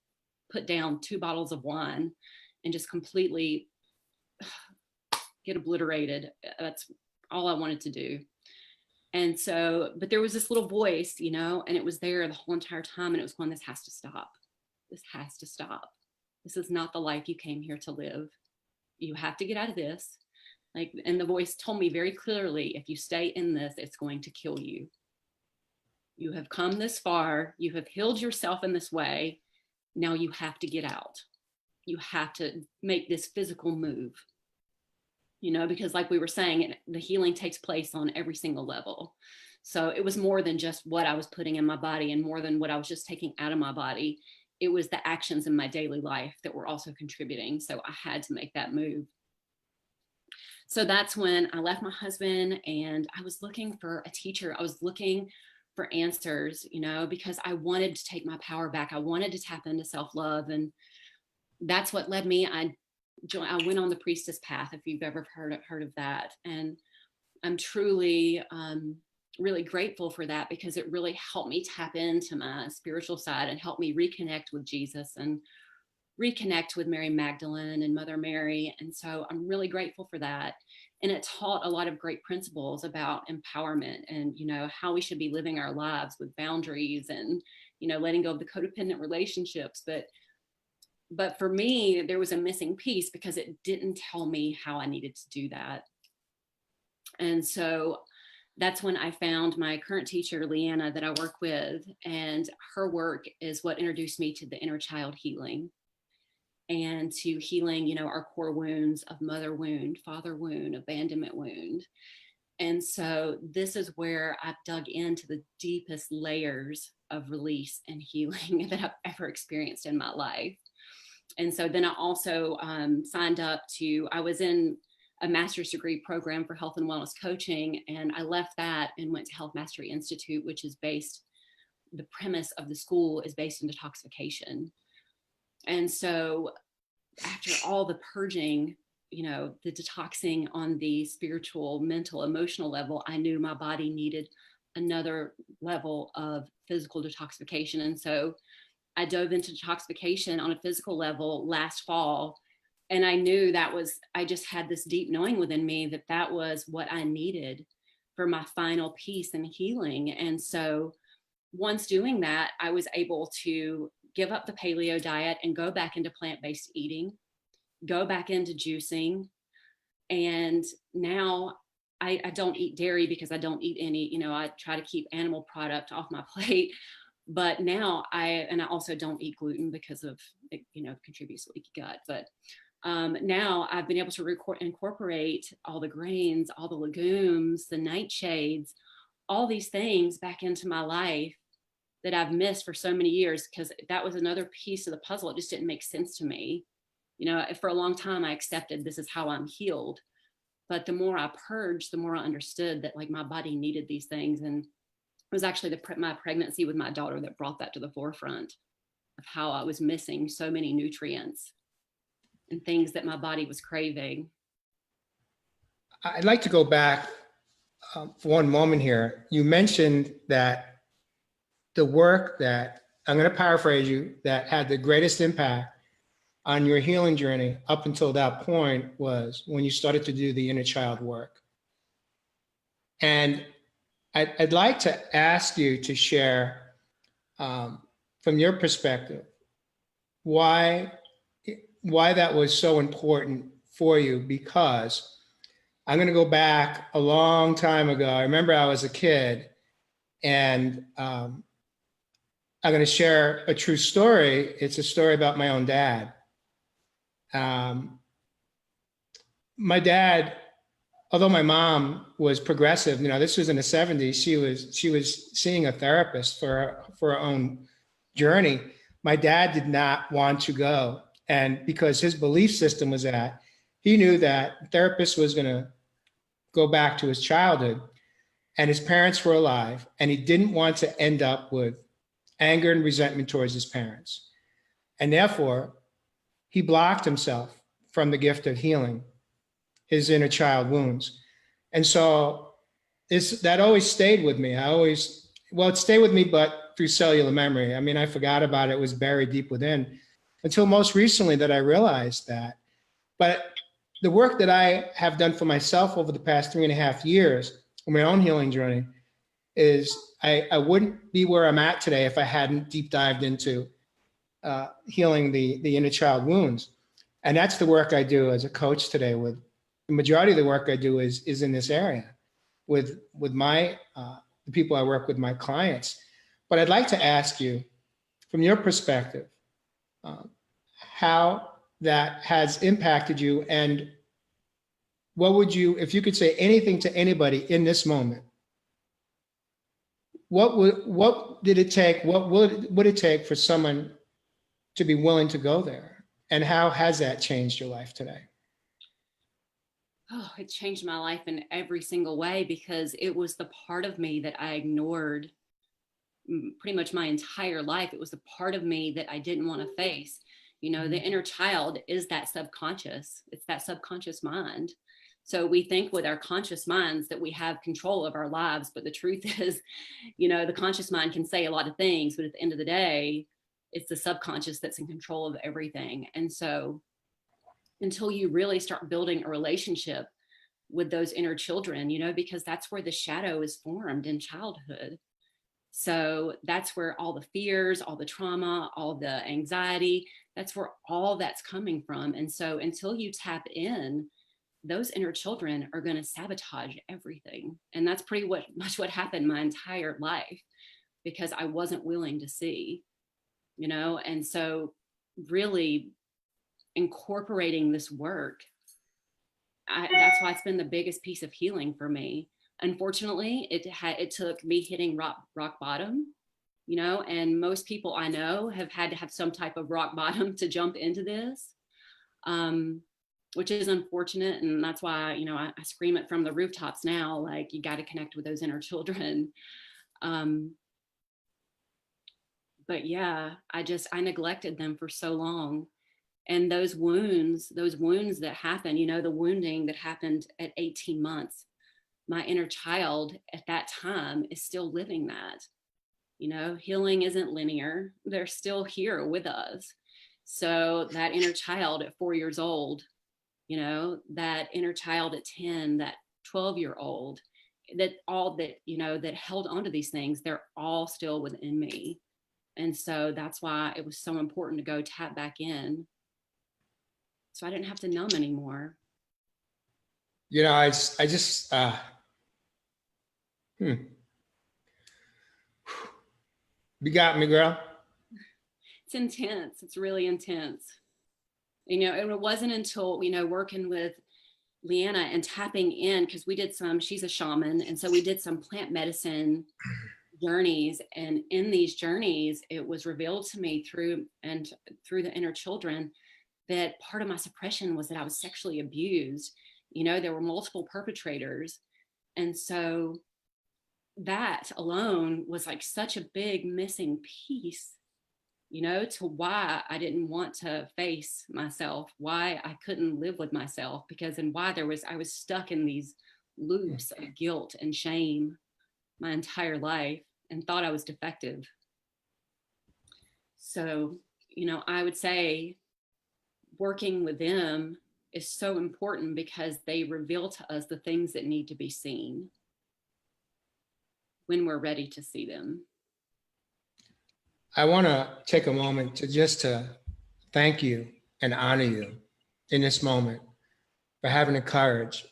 put down 2 bottles of wine and just completely get obliterated. That's all I wanted to do. And so, but there was this little voice, and it was there the whole entire time. And it was going, this has to stop. This has to stop. This is not the life you came here to live. You have to get out of this. And the voice told me very clearly, if you stay in this, it's going to kill you. You have come this far. You have healed yourself in this way. Now you have to get out. You have to make this physical move, because like we were saying, the healing takes place on every single level. So it was more than just what I was putting in my body and more than what I was just taking out of my body. It was the actions in my daily life that were also contributing. So I had to make that move. So that's when I left my husband, and I was looking for a teacher. I was looking for answers, because I wanted to take my power back. I wanted to tap into self-love. And that's what led me. I went on the priestess path, if you've ever heard of that. And I'm truly really grateful for that, because it really helped me tap into my spiritual side and help me reconnect with Jesus and reconnect with Mary Magdalene and Mother Mary. And so I'm really grateful for that. And it taught a lot of great principles about empowerment and, how we should be living our lives with boundaries and, letting go of the codependent relationships. But for me, there was a missing piece, because it didn't tell me how I needed to do that. And so that's when I found my current teacher, Leanna, that I work with. And her work is what introduced me to the inner child healing and to healing, our core wounds of mother wound, father wound, abandonment wound. And so this is where I've dug into the deepest layers of release and healing that I've ever experienced in my life. And so then I also signed up I was in a master's degree program for health and wellness coaching. And I left that and went to Health Mastery Institute, which is the premise of the school is based in detoxification. And so after all the purging, the detoxing on the spiritual, mental, emotional level, I knew my body needed another level of physical detoxification. And so I dove into detoxification on a physical level last fall. And I knew I just had this deep knowing within me that was what I needed for my final peace and healing. And so once doing that, I was able to give up the paleo diet and go back into plant-based eating, go back into juicing. And now I don't eat dairy because I don't eat any, I try to keep animal product off my plate. But now I also don't eat gluten because of it, contributes to leaky gut. But now I've been able to incorporate all the grains, all the legumes, the nightshades, all these things back into my life that I've missed for so many years, because that was another piece of the puzzle. It just didn't make sense to me. For a long time, I accepted this is how I'm healed. But the more I purged, the more I understood that my body needed these things. And it was actually my pregnancy with my daughter that brought that to the forefront of how I was missing so many nutrients and things that my body was craving. I'd like to go back for one moment here. You mentioned that the work that, I'm going to paraphrase you, that had the greatest impact on your healing journey up until that point was when you started to do the inner child work. And I'd like to ask you to share from your perspective why that was so important for you, because I'm going to go back a long time ago. I remember I was a kid, and I'm going to share a true story. It's a story about my own dad. My dad, although my mom was progressive, this was in the 70s, she was seeing a therapist for her own journey. My dad did not want to go. And because his belief system was that he knew that therapist was going to go back to his childhood, and his parents were alive, and he didn't want to end up with anger and resentment towards his parents. And therefore, he blocked himself from the gift of healing his inner child wounds. And so that always stayed with me. It stayed with me, but through cellular memory. I mean, I forgot about it. It was buried deep within until most recently that I realized that. But the work that I have done for myself over the past 3.5 years on my own healing journey is I wouldn't be where I'm at today if I hadn't deep dived into healing the inner child wounds. And that's the work I do as a coach today. With the majority of the work I do is in this area with my the people I work with, my clients. But I'd like to ask you, from your perspective, how that has impacted you, and what would you, if you could say anything to anybody in this moment, what did it take? What would it take for someone to be willing to go there? And how has that changed your life today? Oh, it changed my life in every single way, because it was the part of me that I ignored pretty much my entire life. It was the part of me that I didn't want to face. You know, the inner child is that subconscious. It's that subconscious mind. So we think with our conscious minds that we have control of our lives, but the truth is, you know, the conscious mind can say a lot of things, but at the end of the day, it's the subconscious that's in control of everything. And so until you really start building a relationship with those inner children, you know, because that's where the shadow is formed in childhood. So that's where all the fears, all the trauma, all the anxiety, that's where all that's coming from. And so until you tap in, those inner children are going to sabotage everything. And that's pretty much what happened my entire life, because I wasn't willing to see, you know. And so really incorporating this work, that's why it's been the biggest piece of healing for me. Unfortunately, it took me hitting rock bottom, you know, and most people I know have had to have some type of rock bottom to jump into this, which is unfortunate. And that's why, you know, I scream it from the rooftops now, like, you got to connect with those inner children. But yeah, I neglected them for so long. And those wounds that happen, you know, the wounding that happened at 18 months, my inner child at that time is still living that. You know, healing isn't linear. They're still here with us. So that inner child at 4 years old, you know, that inner child at 10, that 12-year-old, that all that, you know, that held onto these things, they're all still within me. And so that's why it was so important to go tap back in, so I didn't have to numb anymore. You know, I just, you got me, girl. It's intense. It's really intense. You know, it wasn't until, you know, working with Leanna and tapping in, because she's a shaman. And so we did some plant medicine journeys. And in these journeys, it was revealed to me through the inner children that part of my suppression was that I was sexually abused. You know, there were multiple perpetrators. And so that alone was like such a big missing piece, you know, to why I didn't want to face myself, why I couldn't live with myself, I was stuck in these loops of guilt and shame my entire life and thought I was defective. So, you know, I would say working with them is so important, because they reveal to us the things that need to be seen when we're ready to see them. I want to take a moment to thank you and honor you in this moment for having the courage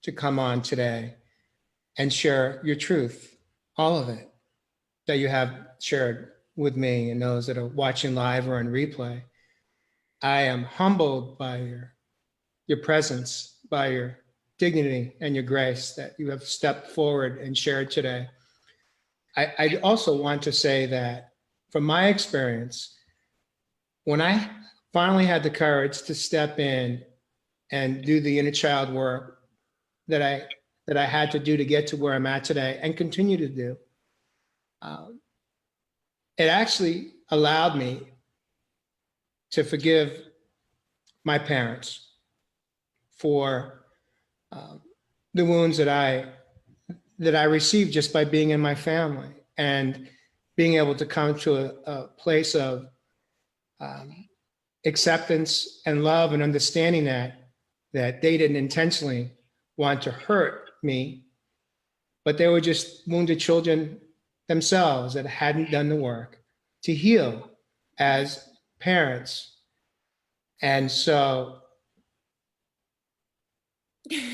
to come on today and share your truth, all of it that you have shared with me and those that are watching live or on replay. I am humbled by your presence, by your dignity and your grace that you have stepped forward and shared today. I also want to say that from my experience, when I finally had the courage to step in and do the inner child work that I that I had to do to get to where I'm at today and continue to do. It actually allowed me to forgive my parents for the wounds that I received just by being in my family, and being able to come to a place of acceptance and love and understanding that they didn't intentionally want to hurt me, but they were just wounded children themselves that hadn't done the work to heal as parents. And so you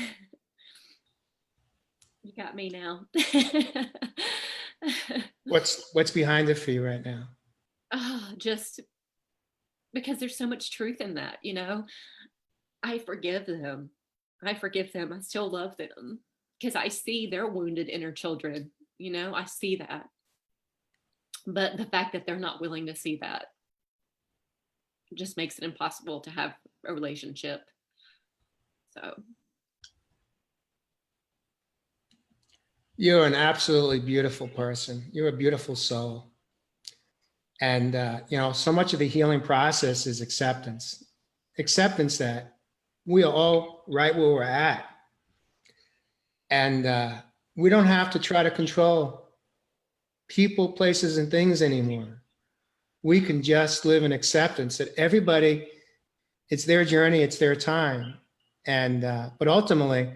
got me now. what's behind it for you right now? Oh, just because there's so much truth in that, you know. I forgive them. I still love them because I see their wounded inner children, you know, I see that. But the fact that they're not willing to see that just makes it impossible to have a relationship. So. You're an absolutely beautiful person. You're a beautiful soul. And, so much of the healing process is acceptance. Acceptance that we are all right where we're at. And we don't have to try to control people, places, and things anymore. We can just live in acceptance that everybody, it's their journey, it's their time. And, but ultimately,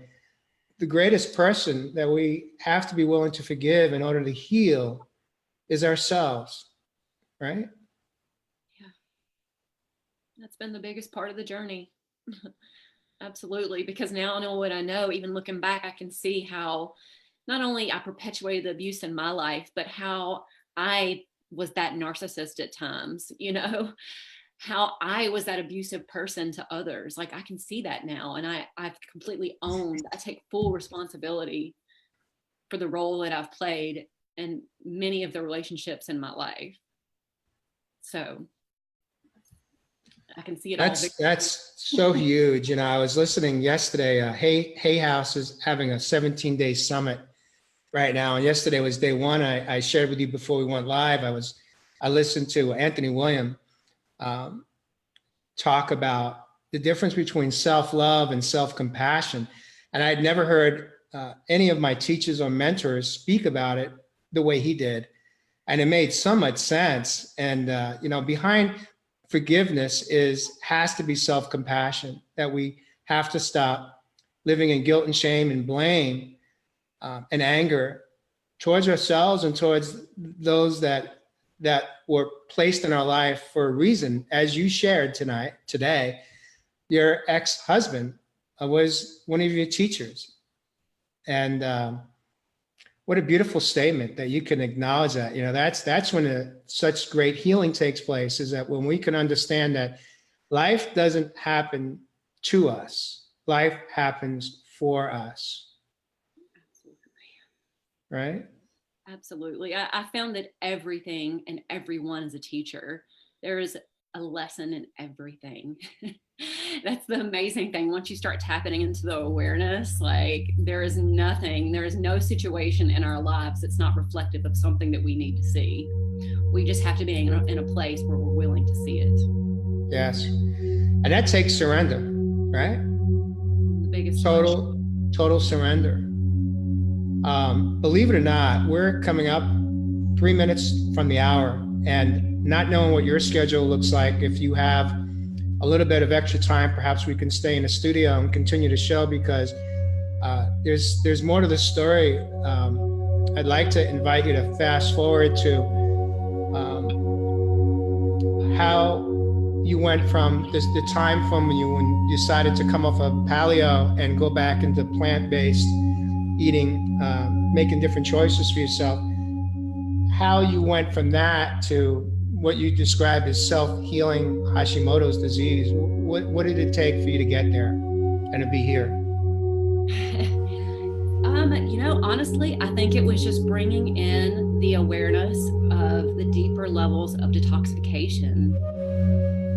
the greatest person that we have to be willing to forgive in order to heal is ourselves, right? Yeah. That's been the biggest part of the journey. Absolutely. Because now I know what I know. Even looking back, I can see how not only I perpetuated the abuse in my life, but how I was that narcissist at times, you know, how I was that abusive person to others. Like I can see that now. And I've completely owned, I take full responsibility for the role that I've played in many of the relationships in my life. So I can see it all. That's so huge. You know, I was listening yesterday. Hay House is having a 17-day summit right now, and yesterday was day one. I shared with you before we went live. I listened to Anthony William talk about the difference between self-love and self-compassion, and I'd never heard any of my teachers or mentors speak about it the way he did, and it made so much sense. And behind forgiveness has to be self-compassion, that we have to stop living in guilt and shame and blame and anger towards ourselves and towards those that were placed in our life for a reason. As you shared today, your ex-husband was one of your teachers. And what a beautiful statement that you can acknowledge that. You know, that's when such great healing takes place, is that when we can understand that life doesn't happen to us, life happens for us. Absolutely. Right? Absolutely. I found that everything and everyone is a teacher. There is a lesson in everything. That's the amazing thing. Once you start tapping into the awareness, like there is no situation in our lives that's not reflective of something that we need to see. We just have to be in a place where we're willing to see it. Yes. And that takes surrender, right? The biggest total surrender. Believe it or not, we're coming up 3 minutes from the hour, and not knowing what your schedule looks like, if you have a little bit of extra time, perhaps we can stay in the studio and continue the show, because there's more to the story. I'd like to invite you to fast forward to how you went from the time from when you decided to come off of paleo and go back into plant-based eating, making different choices for yourself, how you went from that to what you described as self-healing Hashimoto's disease. What did it take for you to get there and to be here? Honestly, I think it was just bringing in the awareness of the deeper levels of detoxification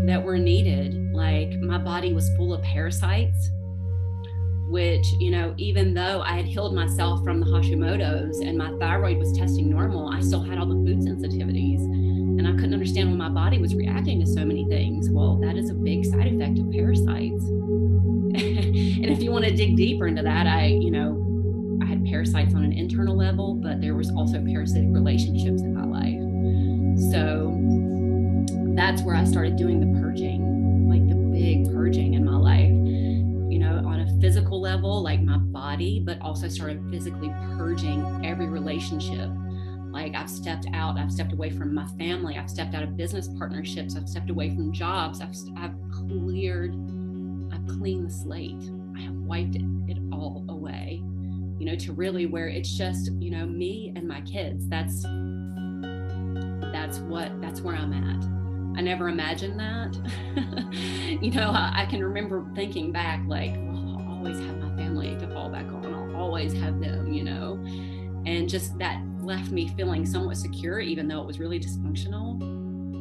that were needed. Like my body was full of parasites which, you know, even though I had healed myself from the Hashimoto's and my thyroid was testing normal, I still had all the food sensitivities. And I couldn't understand why my body was reacting to so many things. Well, that is a big side effect of parasites. And if you want to dig deeper into that, I had parasites on an internal level, but there was also parasitic relationships in my life. So that's where I started doing the purging, like the big purging in my life, you know, on a physical level, like my body, but also started physically purging every relationship. Like I've stepped out, I've stepped away from my family, I've stepped out of business partnerships, I've stepped away from jobs, I've cleaned the slate. I have wiped it all away, you know, to really where it's just, you know, me and my kids. That's where I'm at. I never imagined that. You know, I can remember thinking back like, well, I'll always have my family to fall back on. I'll always have them, you know, and just that left me feeling somewhat secure, even though it was really dysfunctional,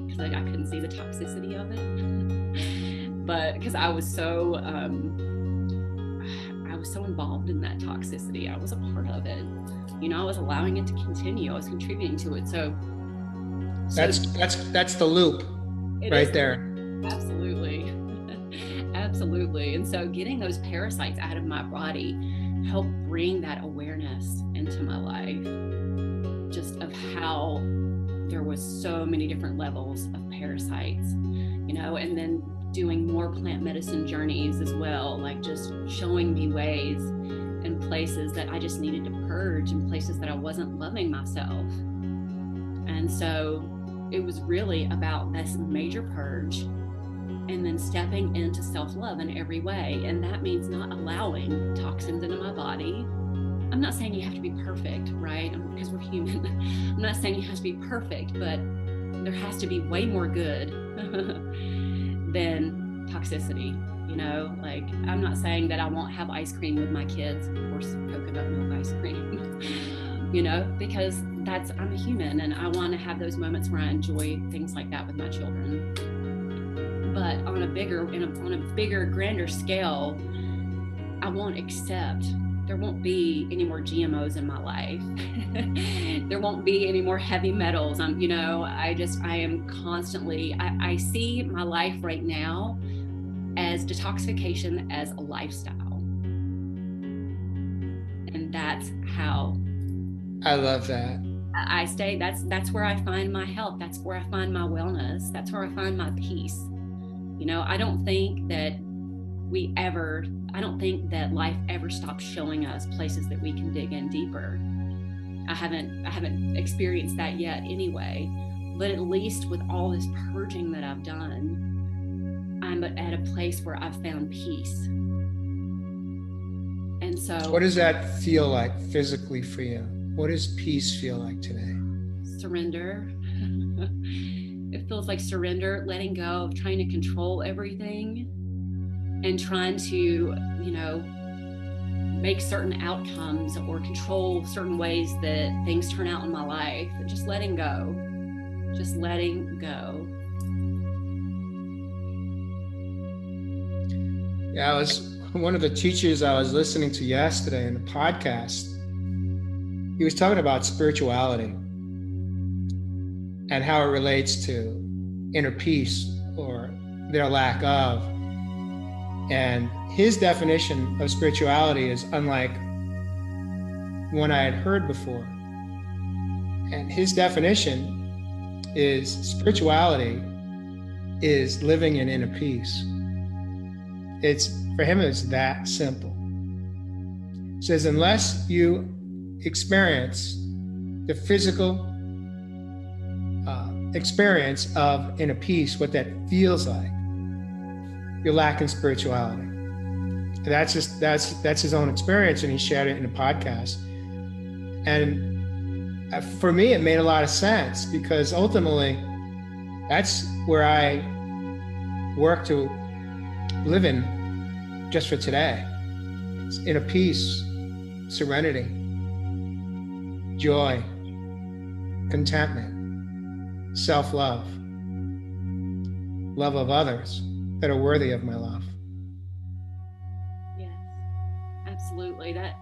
because like I couldn't see the toxicity of it. But because I was so involved in that toxicity, I was a part of it. You know, I was allowing it to continue. I was contributing to it. So that's the loop right there. Absolutely. Absolutely. And so getting those parasites out of my body helped bring that awareness into my life, just of how there was so many different levels of parasites, you know, and then doing more plant medicine journeys as well, like just showing me ways and places that I just needed to purge and places that I wasn't loving myself. And so it was really about this major purge and then stepping into self-love in every way. And that means not allowing toxins into my body. I'm not saying you have to be perfect, right? Because we're human. I'm not saying you have to be perfect, but there has to be way more good than toxicity, you know? Like, I'm not saying that I won't have ice cream with my kids, of course, coconut milk ice cream, you know, because I'm a human and I want to have those moments where I enjoy things like that with my children. But on a bigger, grander scale, I won't accept. There won't be any more GMOs in my life. There won't be any more heavy metals. I am constantly, I see my life right now as detoxification as a lifestyle. And that's how I love that. I stay. That's where I find my health. That's where I find my wellness. That's where I find my peace. You know, I don't think that life ever stops showing us places that we can dig in deeper. I haven't experienced that yet anyway, but at least with all this purging that I've done, I'm at a place where I've found peace. And so what does that feel like physically for you? What does peace feel like today? Surrender. It feels like surrender, letting go of trying to control everything and trying to, you know, make certain outcomes or control certain ways that things turn out in my life. Just letting go. Just letting go. Yeah, one of the teachers I was listening to yesterday in the podcast, he was talking about spirituality and how it relates to inner peace or their lack of. And his definition of spirituality is unlike one I had heard before. And his definition is spirituality is living in inner peace. For him, it's that simple. It says, unless you experience the physical experience of inner peace, what that feels like, you're lacking spirituality. That's his own experience, and he shared it in a podcast. And for me, it made a lot of sense, because ultimately, that's where I work to live in just for today. It's inner peace, serenity, joy, contentment, self-love, love of others that are worthy of my love. Yes. absolutely. That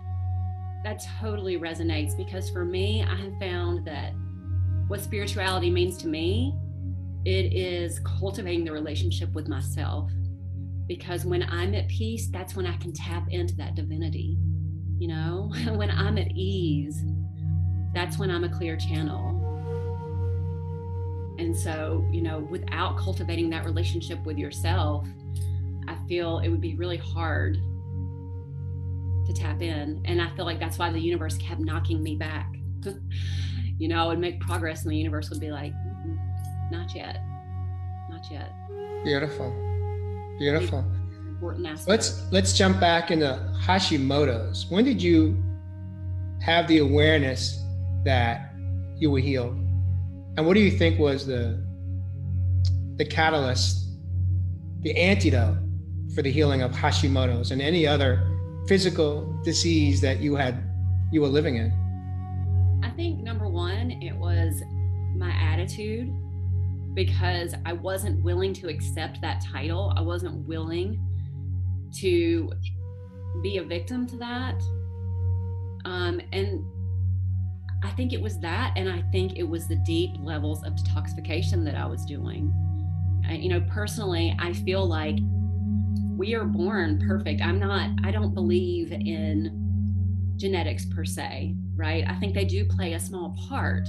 totally resonates, because for me, I have found that what spirituality means to me, it is cultivating the relationship with myself. Because when I'm at peace, that's when I can tap into that divinity. You know, when I'm at ease, that's when I'm a clear channel. And so, you know, without cultivating that relationship with yourself, I feel it would be really hard to tap in. And I feel like that's why the universe kept knocking me back. You know, I would make progress and the universe would be like, not yet, not yet. Beautiful. Beautiful. Important aspect. Let's jump back into Hashimoto's. When did you have the awareness that you were healed? And what do you think was the catalyst, the antidote for the healing of Hashimoto's and any other physical disease that you were living in? I think number one, it was my attitude, because I wasn't willing to accept that title. I wasn't willing to be a victim to that. And I think it was that, and I think it was the deep levels of detoxification that I was doing. You know, personally, I feel like we are born perfect. I don't believe in genetics per se, right? I think they do play a small part,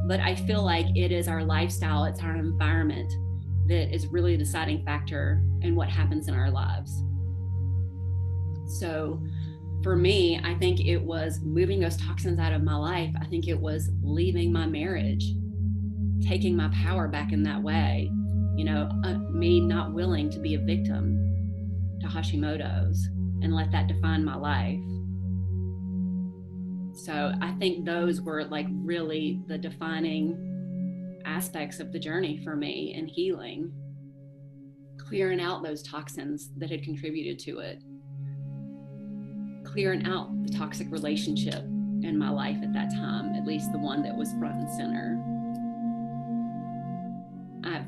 but I feel like it is our lifestyle, it's our environment that is really a deciding factor in what happens in our lives. So for me, I think it was moving those toxins out of my life. I think it was leaving my marriage, taking my power back in that way, you know, me not willing to be a victim to Hashimoto's and let that define my life. So I think those were like really the defining aspects of the journey for me in healing, clearing out those toxins that had contributed to it, clearing out the toxic relationship in my life at that time, at least the one that was front and center.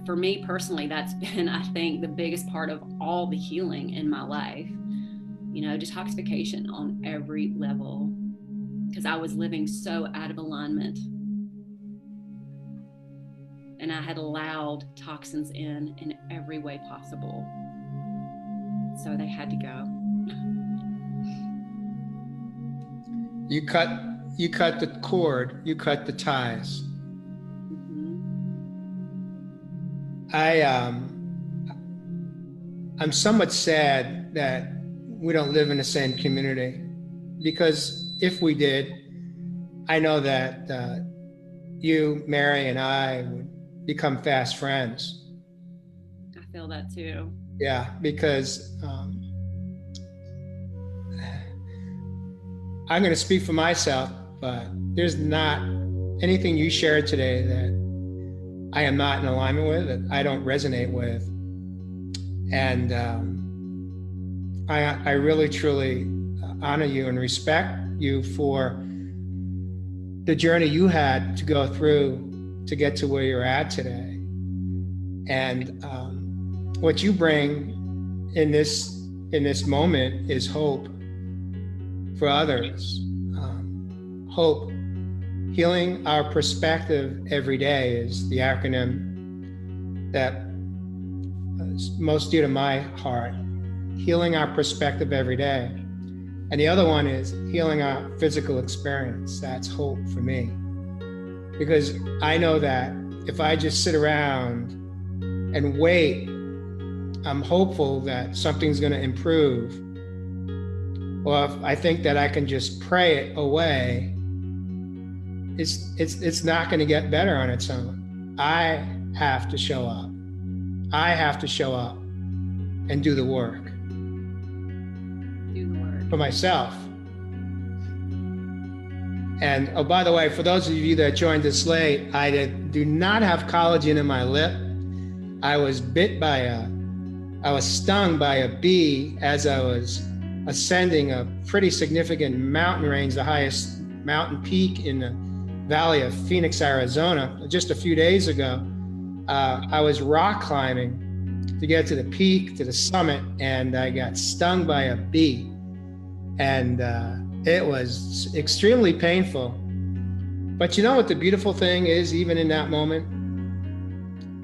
For me personally, that's been, I think, the biggest part of all the healing in my life, you know, detoxification on every level, because I was living so out of alignment. And I had allowed toxins in every way possible. So they had to go. You cut the cord, you cut the ties. I'm somewhat sad that we don't live in the same community, because if we did, I know that you, Mary, and I would become fast friends. I feel that too. Yeah, because I'm going to speak for myself, but there's not anything you shared today that I am not in alignment with, that I don't resonate with. And I really, truly honor you and respect you for the journey you had to go through to get to where you're at today. And what you bring in this moment is hope for others. Hope. Healing our perspective every day is the acronym that is most dear to my heart. Healing our perspective every day. And the other one is healing our physical experience. That's hope for me. Because I know that if I just sit around and wait, I'm hopeful that something's going to improve. Or if I think that I can just pray it away, it's not going to get better on its own. I have to show up. I have to show up and do the work. Do the work. For myself. And oh, by the way, for those of you that joined us late, I do not have collagen in my lip. I was stung by a bee as I was ascending a pretty significant mountain range, the highest mountain peak in the valley of Phoenix, Arizona. Just a few days ago, I was rock climbing to get to the peak, to the summit, and I got stung by a bee. And it was extremely painful. But you know what the beautiful thing is, even in that moment?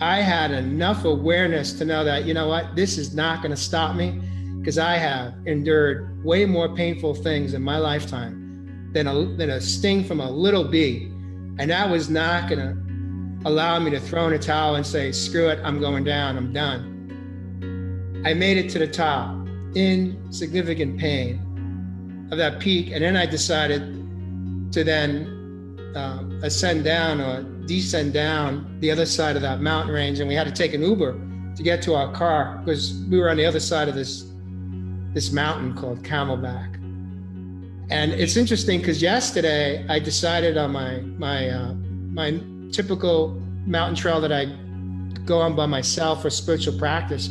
I had enough awareness to know that, you know what, this is not going to stop me, because I have endured way more painful things in my lifetime than a sting from a little bee. And that was not going to allow me to throw in a towel and say, screw it, I'm going down, I'm done. I made it to the top in significant pain of that peak. And then I decided to then ascend down or descend down the other side of that mountain range. And we had to take an Uber to get to our car because we were on the other side of this mountain called Camelback. And it's interesting because yesterday I decided on my typical mountain trail that I go on by myself for spiritual practice,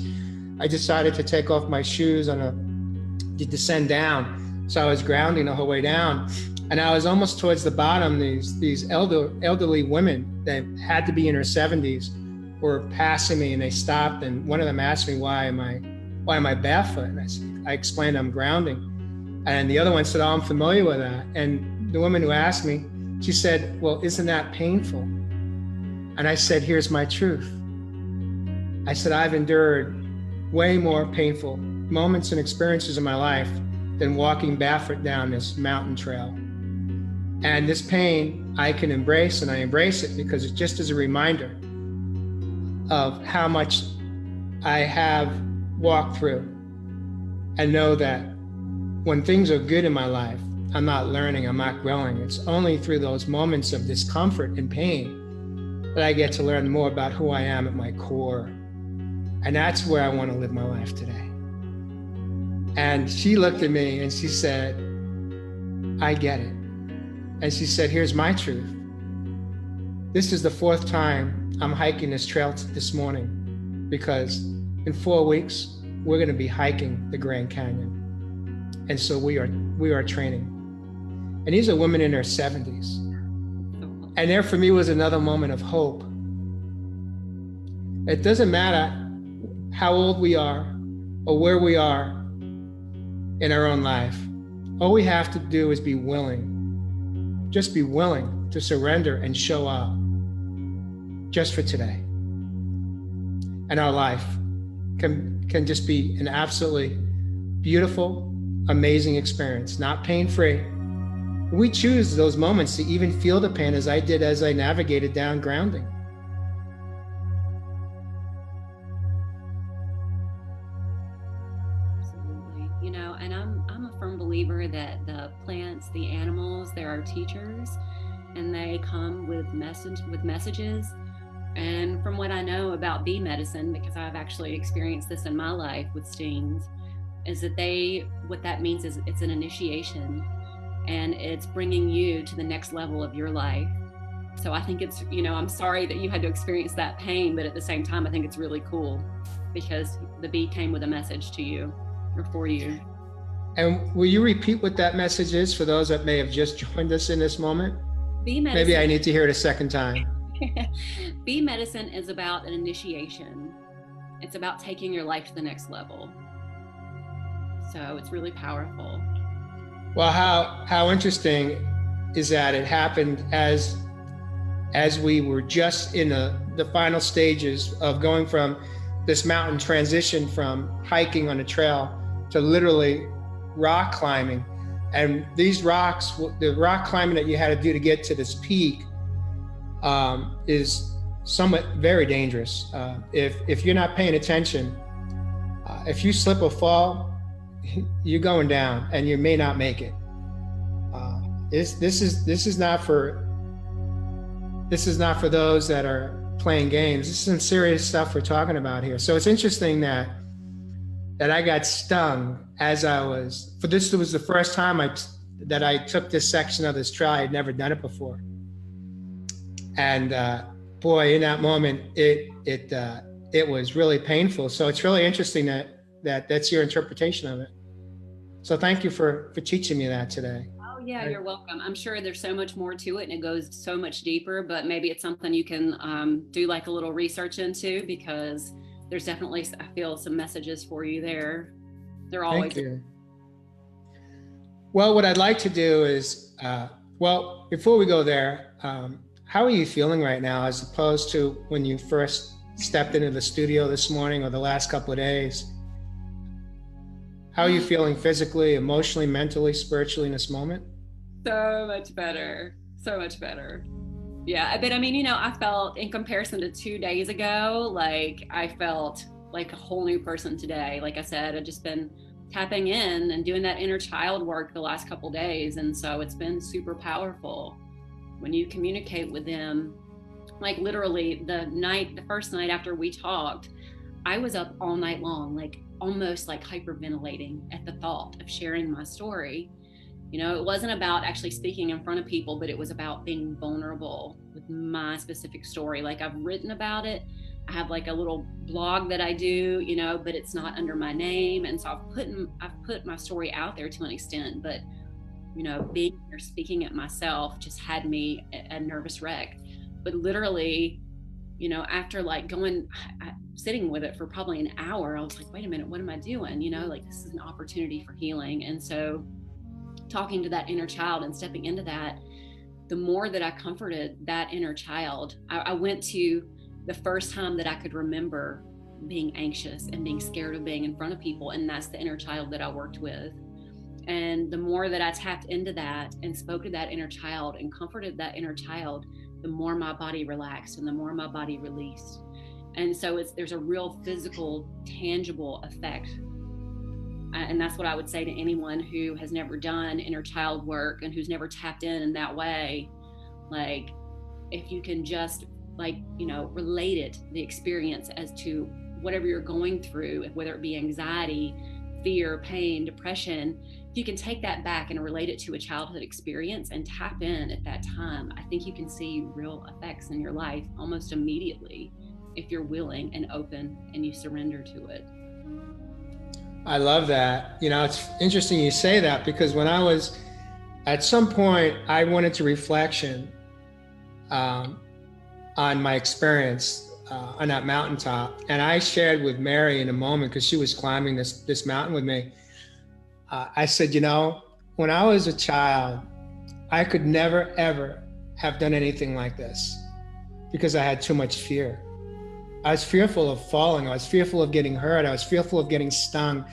I decided to take off my shoes to descend down. So I was grounding the whole way down. And I was almost towards the bottom. These elderly women that had to be in their 70s were passing me, and they stopped. And one of them asked me, why am I barefoot? And I explained I'm grounding. And the other one said, oh, I'm familiar with that. And the woman who asked me, she said, well, isn't that painful? And I said, here's my truth. I said, I've endured way more painful moments and experiences in my life than walking barefoot down this mountain trail. And this pain I can embrace, and I embrace it because it's just as a reminder of how much I have walked through, and know that when things are good in my life, I'm not learning, I'm not growing. It's only through those moments of discomfort and pain that I get to learn more about who I am at my core. And that's where I want to live my life today. And she looked at me and she said, I get it. And she said, here's my truth. This is the 4th time I'm hiking this trail this morning, because in 4 weeks, we're going to be hiking the Grand Canyon. And so we are training. And these are women in their 70s. And there for me was another moment of hope. It doesn't matter how old we are or where we are in our own life. All we have to do is be willing. Just be willing to surrender and show up just for today. And our life can just be an absolutely beautiful, amazing experience, not pain-free. We choose those moments to even feel the pain, as I did as I navigated down grounding. Absolutely. You know, and I'm a firm believer that the plants, the animals, they're our teachers, and they come with messages. And from what I know about bee medicine, because I've actually experienced this in my life with stings, is that what that means is it's an initiation, and it's bringing you to the next level of your life. So I think it's, you know, I'm sorry that you had to experience that pain, but at the same time, I think it's really cool because the bee came with a message to you or for you. And will you repeat what that message is for those that may have just joined us in this moment? Bee medicine. Maybe I need to hear it a second time. Bee medicine is about an initiation. It's about taking your life to the next level. So it's really powerful. Well, how interesting is that it happened as we were just in the final stages of going from this mountain transition from hiking on a trail to literally rock climbing. And these rocks, the rock climbing that you had to do to get to this peak is somewhat very dangerous. If you're not paying attention, if you slip or fall, you're going down and you may not make it. This is not for those that are playing games. This is some serious stuff we're talking about here. So it's interesting that I got stung as I was, this was the first time that I took this section of this trail. I had never done it before. And boy, in that moment, it was really painful. So it's really interesting that's your interpretation of it. So thank you for teaching me that today. Oh yeah, you're welcome. I'm sure there's so much more to it and it goes so much deeper, but maybe it's something you can do like a little research into, because there's definitely, I feel, some messages for you there. They're always. Thank you. Well, what I'd like to do is, well, before we go there, how are you feeling right now as opposed to when you first stepped into the studio this morning or the last couple of days? How are you feeling physically, emotionally, mentally, spiritually in this moment? So much better. So much better. Yeah, but I mean, you know, I felt in comparison to 2 days ago, like I felt like a whole new person today. Like I said, I've just been tapping in and doing that inner child work the last couple of days. And so it's been super powerful when you communicate with them. Like literally the first night after we talked, I was up all night long, like almost like hyperventilating at the thought of sharing my story. You know, it wasn't about actually speaking in front of people, but it was about being vulnerable with my specific story. Like I've written about it. I have like a little blog that I do, you know, but it's not under my name. And so I've put my story out there to an extent, but you know, being here speaking it myself just had me a nervous wreck. But literally, you know, after like sitting with it for probably an hour, I was like, wait a minute, what am I doing? You know, like this is an opportunity for healing. And so talking to that inner child and stepping into that, the more that I comforted that inner child, I went to the first time that I could remember being anxious and being scared of being in front of people. And that's the inner child that I worked with. And the more that I tapped into that and spoke to that inner child and comforted that inner child, the more my body relaxed and the more my body released. And so there's a real physical, tangible effect. And that's what I would say to anyone who has never done inner child work and who's never tapped in that way. Like, if you can just like, you know, relate it, the experience as to whatever you're going through, whether it be anxiety, fear, pain, depression, if you can take that back and relate it to a childhood experience and tap in at that time, I think you can see real effects in your life almost immediately if you're willing and open and you surrender to it. I love that. You know, it's interesting you say that because when I was, at some point, I went into reflection on my experience on that mountaintop. And I shared with Mary in a moment, because she was climbing this mountain with me. I said, you know, when I was a child, I could never, ever have done anything like this because I had too much fear. I was fearful of falling. I was fearful of getting hurt. I was fearful of getting stung.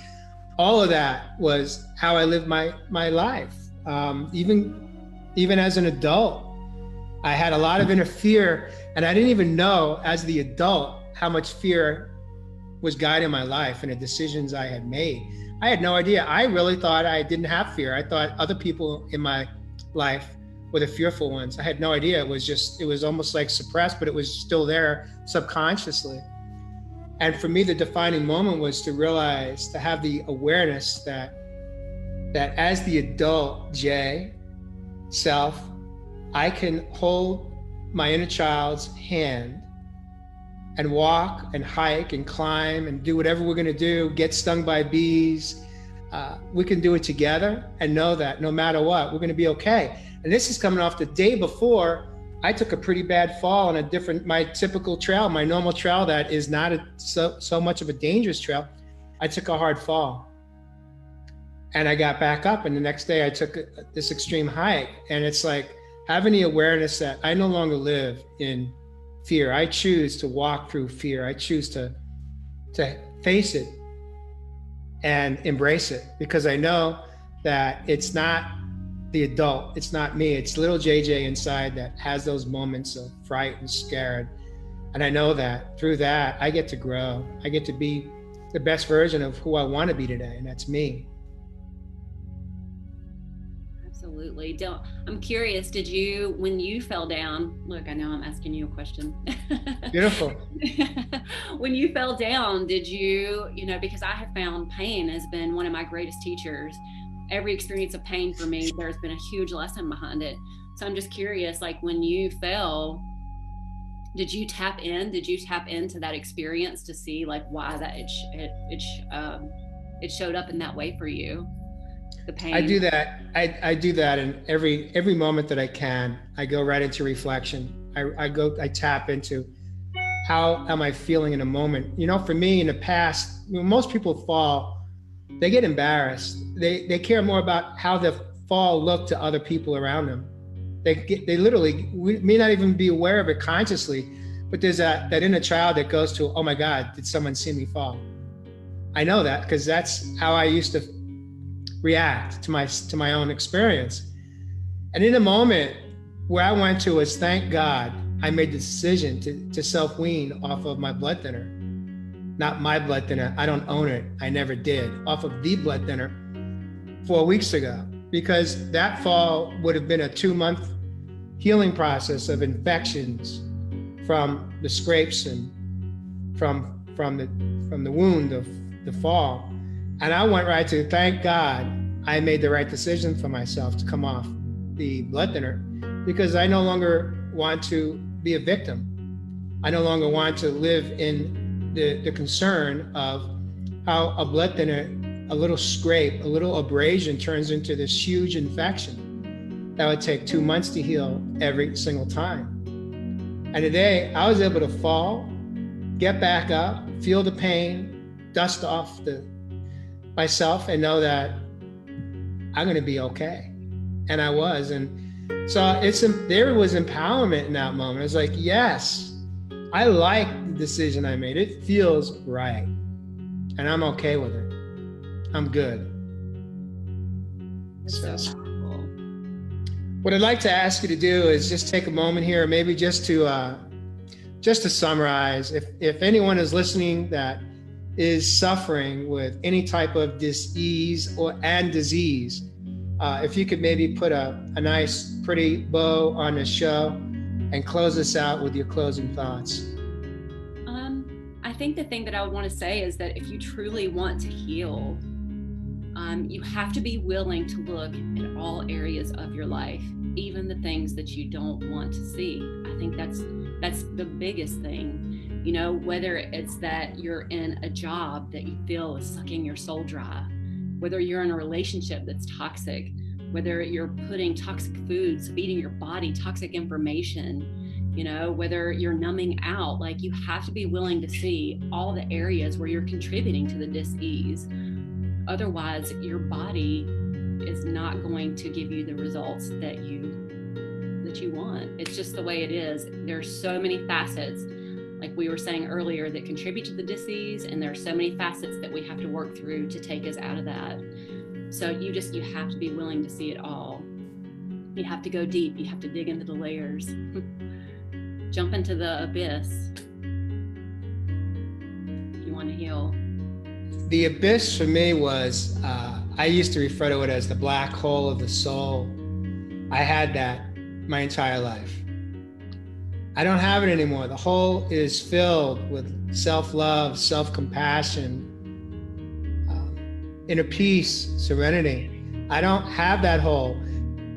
All of that was how I lived my life. Even as an adult, I had a lot of inner fear, and I didn't even know as the adult how much fear was guiding my life and the decisions I had made. I had no idea. I really thought I didn't have fear. I thought other people in my life were the fearful ones. I had no idea. It was almost like suppressed, but it was still there subconsciously. And for me, the defining moment was to realize, to have the awareness that as the adult Jay self, I can hold my inner child's hand and walk and hike and climb and do whatever we're gonna do, get stung by bees. We can do it together and know that no matter what, we're gonna be okay. And this is coming off the day before I took a pretty bad fall on my typical trail, my normal trail that is not so much of a dangerous trail. I took a hard fall and I got back up, and the next day I took this extreme hike. And it's like having the awareness that I no longer live in fear. I choose to walk through fear. I choose to face it and embrace it, because I know that it's not the adult, it's not me, it's little JJ inside that has those moments of fright and scared. And I know that through that, I get to grow. I get to be the best version of who I want to be today, and that's me. Absolutely. I'm curious, when you fell down, look, I know I'm asking you a question. Beautiful. When you fell down, did you know, because I have found pain has been one of my greatest teachers. Every experience of pain for me, there's been a huge lesson behind it. So I'm just curious, like when you fell, did you tap into that experience to see like why that it showed up in that way for you? The pain. I do that. I do that in every moment that I can. I go right into reflection. I tap into how am I feeling in a moment. You know, for me in the past, most people fall, they get embarrassed. They care more about how they're fall look to other people around them. They literally, we may not even be aware of it consciously, but there's that inner child that goes to, oh my God, did someone see me fall? I know that because that's how I used to react to my own experience. And in a moment where I went to was, thank God, I made the decision to self-wean off of my blood thinner. Not my blood thinner, I don't own it, I never did, off of the blood thinner 4 weeks ago, because that fall would have been a 2-month healing process of infections from the scrapes and from the wound of the fall. And I went right to, thank God I made the right decision for myself to come off the blood thinner, because I no longer want to be a victim. I no longer want to live in the concern of how a blood thinner, a little scrape, a little abrasion turns into this huge infection that would take 2 months to heal every single time. And today I was able to fall, get back up, feel the pain, dust off myself, and know that I'm going to be okay. And I was. And so there was empowerment in that moment. It's like, yes, I like the decision I made. It feels right. And I'm okay with it. I'm good. That's so powerful. What I'd like to ask you to do is just take a moment here, maybe just to summarize. If anyone is listening that is suffering with any type of disease and disease, if you could maybe put a nice, pretty bow on the show and close us out with your closing thoughts. I think the thing that I would want to say is that if you truly want to heal, you have to be willing to look at all areas of your life, even the things that you don't want to see. I think that's the biggest thing. You know, whether it's that you're in a job that you feel is sucking your soul dry, whether you're in a relationship that's toxic, whether you're putting toxic foods, feeding your body toxic information, you know, whether you're numbing out, like you have to be willing to see all the areas where you're contributing to the dis-ease. Otherwise, your body is not going to give you the results that you want. It's just the way it is. There's so many facets, like we were saying earlier, that contribute to the dis-ease, and there's so many facets that we have to work through to take us out of that. So you have to be willing to see it all. You have to go deep. You have to dig into the layers. Jump into the abyss if you want to heal. The abyss for me was, I used to refer to it as the black hole of the soul. I had that my entire life. I don't have it anymore. The hole is filled with self-love, self-compassion, inner peace, serenity. I don't have that hole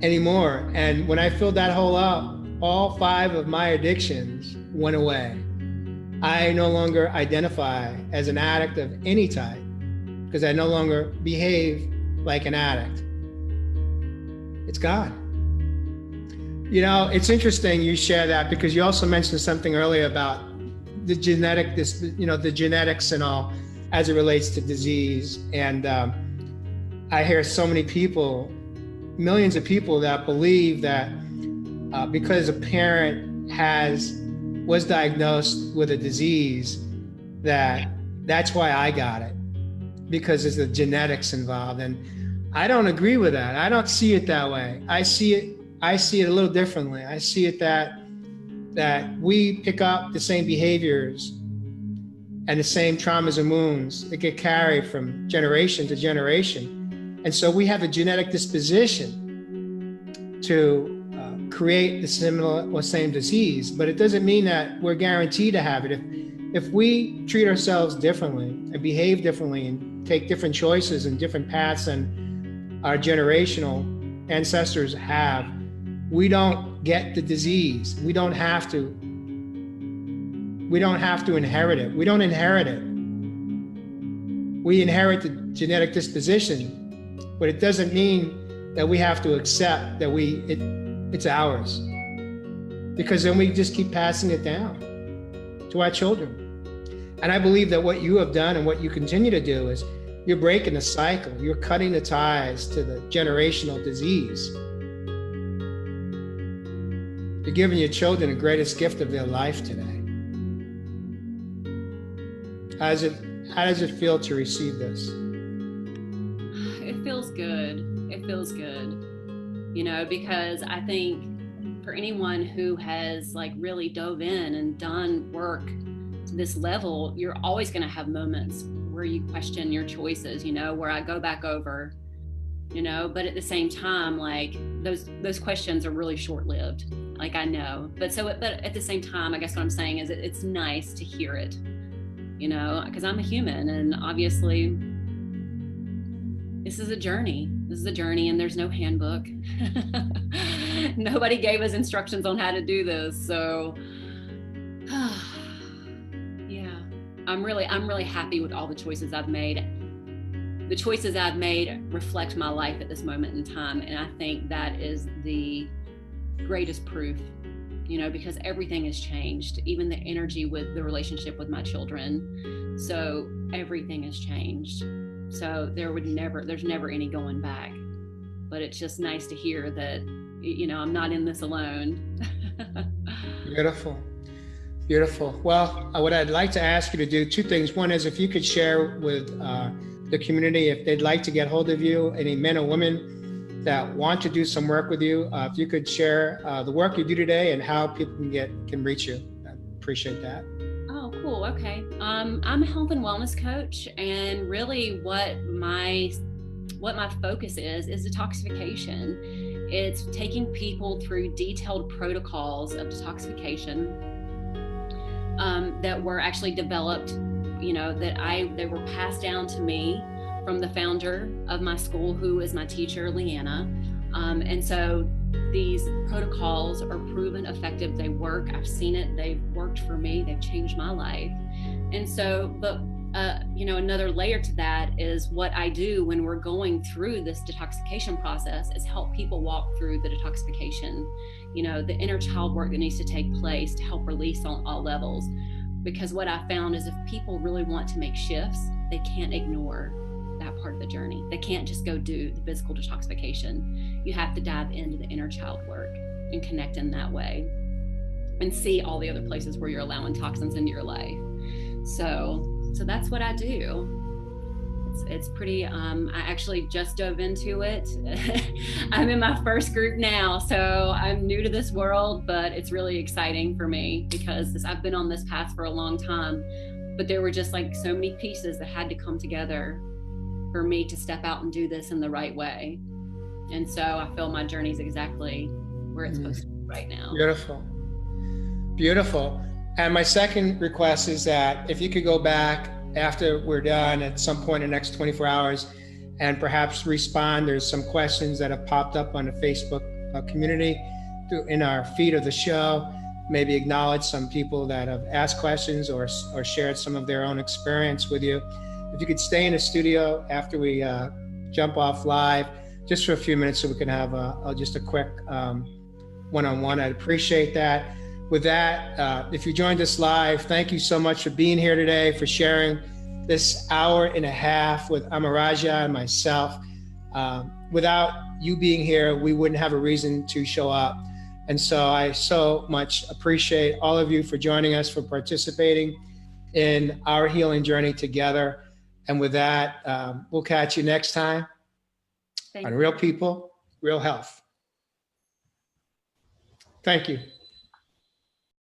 anymore. And when I filled that hole up, all 5 of my addictions went away. I no longer identify as an addict of any type because I no longer behave like an addict. It's gone. You know, it's interesting you share that because you also mentioned something earlier about the genetics and all as it relates to disease. And I hear so many people, millions of people that believe that because a parent was diagnosed with a disease, that's why I got it, because there's the genetics involved. And I don't agree with that. I don't see it that way. I see it a little differently. I see it that we pick up the same behaviors and the same traumas and wounds that get carried from generation to generation. And so we have a genetic disposition to create the similar or same disease, but it doesn't mean that we're guaranteed to have it. If we treat ourselves differently and behave differently and take different choices and different paths than our generational ancestors have, we don't get the disease. We don't have to inherit it. We don't inherit it. We inherit the genetic disposition, but it doesn't mean that we have to accept that it's ours, because then we just keep passing it down to our children. And I believe that what you have done and what you continue to do is You're breaking the cycle. You're cutting the ties to the generational disease. You're giving your children the greatest gift of their life today. How does it feel to receive this? It feels good. It feels good. You know, because I think for anyone who has like really dove in and done work to this level, you're always going to have moments where you question your choices, you know, where I go back over, you know, but at the same time, like those questions are really short-lived. Like I know, but at the same time, I guess what I'm saying is it's nice to hear it, you know, because I'm a human, and obviously this is a journey. This is a journey, and there's no handbook. Nobody gave us instructions on how to do this. So yeah, I'm really happy with all the choices I've made. The choices I've made reflect my life at this moment in time. And I think that is the greatest proof, you know, because everything has changed, even the energy with the relationship with my children. So everything has changed. So there's never any going back. But it's just nice to hear that, you know, I'm not in this alone. Beautiful. Beautiful. Well, what I'd like to ask you to do, two things. One is if you could share with the community, if they'd like to get hold of you, any men or women that want to do some work with you, if you could share the work you do today and how people can reach you. I appreciate that. Oh, cool. Okay. I'm a health and wellness coach, and really what my focus is detoxification. It's taking people through detailed protocols of detoxification that were actually developed, you know, they were passed down to me from the founder of my school, who is my teacher, Leanna. And so these protocols are proven effective. They work. I've seen it. They've worked for me. They've changed my life. And so, but you know, another layer to that is what I do when we're going through this detoxification process is help people walk through the detoxification, you know, the inner child work that needs to take place to help release on all levels. Because what I found is if people really want to make shifts, they can't ignore that part of the journey. They can't just go do the physical detoxification. You have to dive into the inner child work and connect in that way and see all the other places where you're allowing toxins into your life. So that's what I do. It's pretty, I actually just dove into it. I'm in my first group now, so I'm new to this world, but it's really exciting for me because I've been on this path for a long time, but there were just like so many pieces that had to come together for me to step out and do this in the right way. And so I feel my journey is exactly where it's supposed to be right now. Beautiful. Beautiful. And my second request is that if you could go back after we're done at some point in the next 24 hours and perhaps respond. There's some questions that have popped up on the Facebook community in our feed of the show. Maybe acknowledge some people that have asked questions or shared some of their own experience with you. If you could stay in the studio after we jump off live, just for a few minutes so we can have just a quick one-on-one, I'd appreciate that. With that, if you joined us live, thank you so much for being here today, for sharing this hour and a half with Amaraja and myself. Without you being here, we wouldn't have a reason to show up. And so I so much appreciate all of you for joining us, for participating in our healing journey together. And with that, we'll catch you next time on Real People, Real Health. Thank you.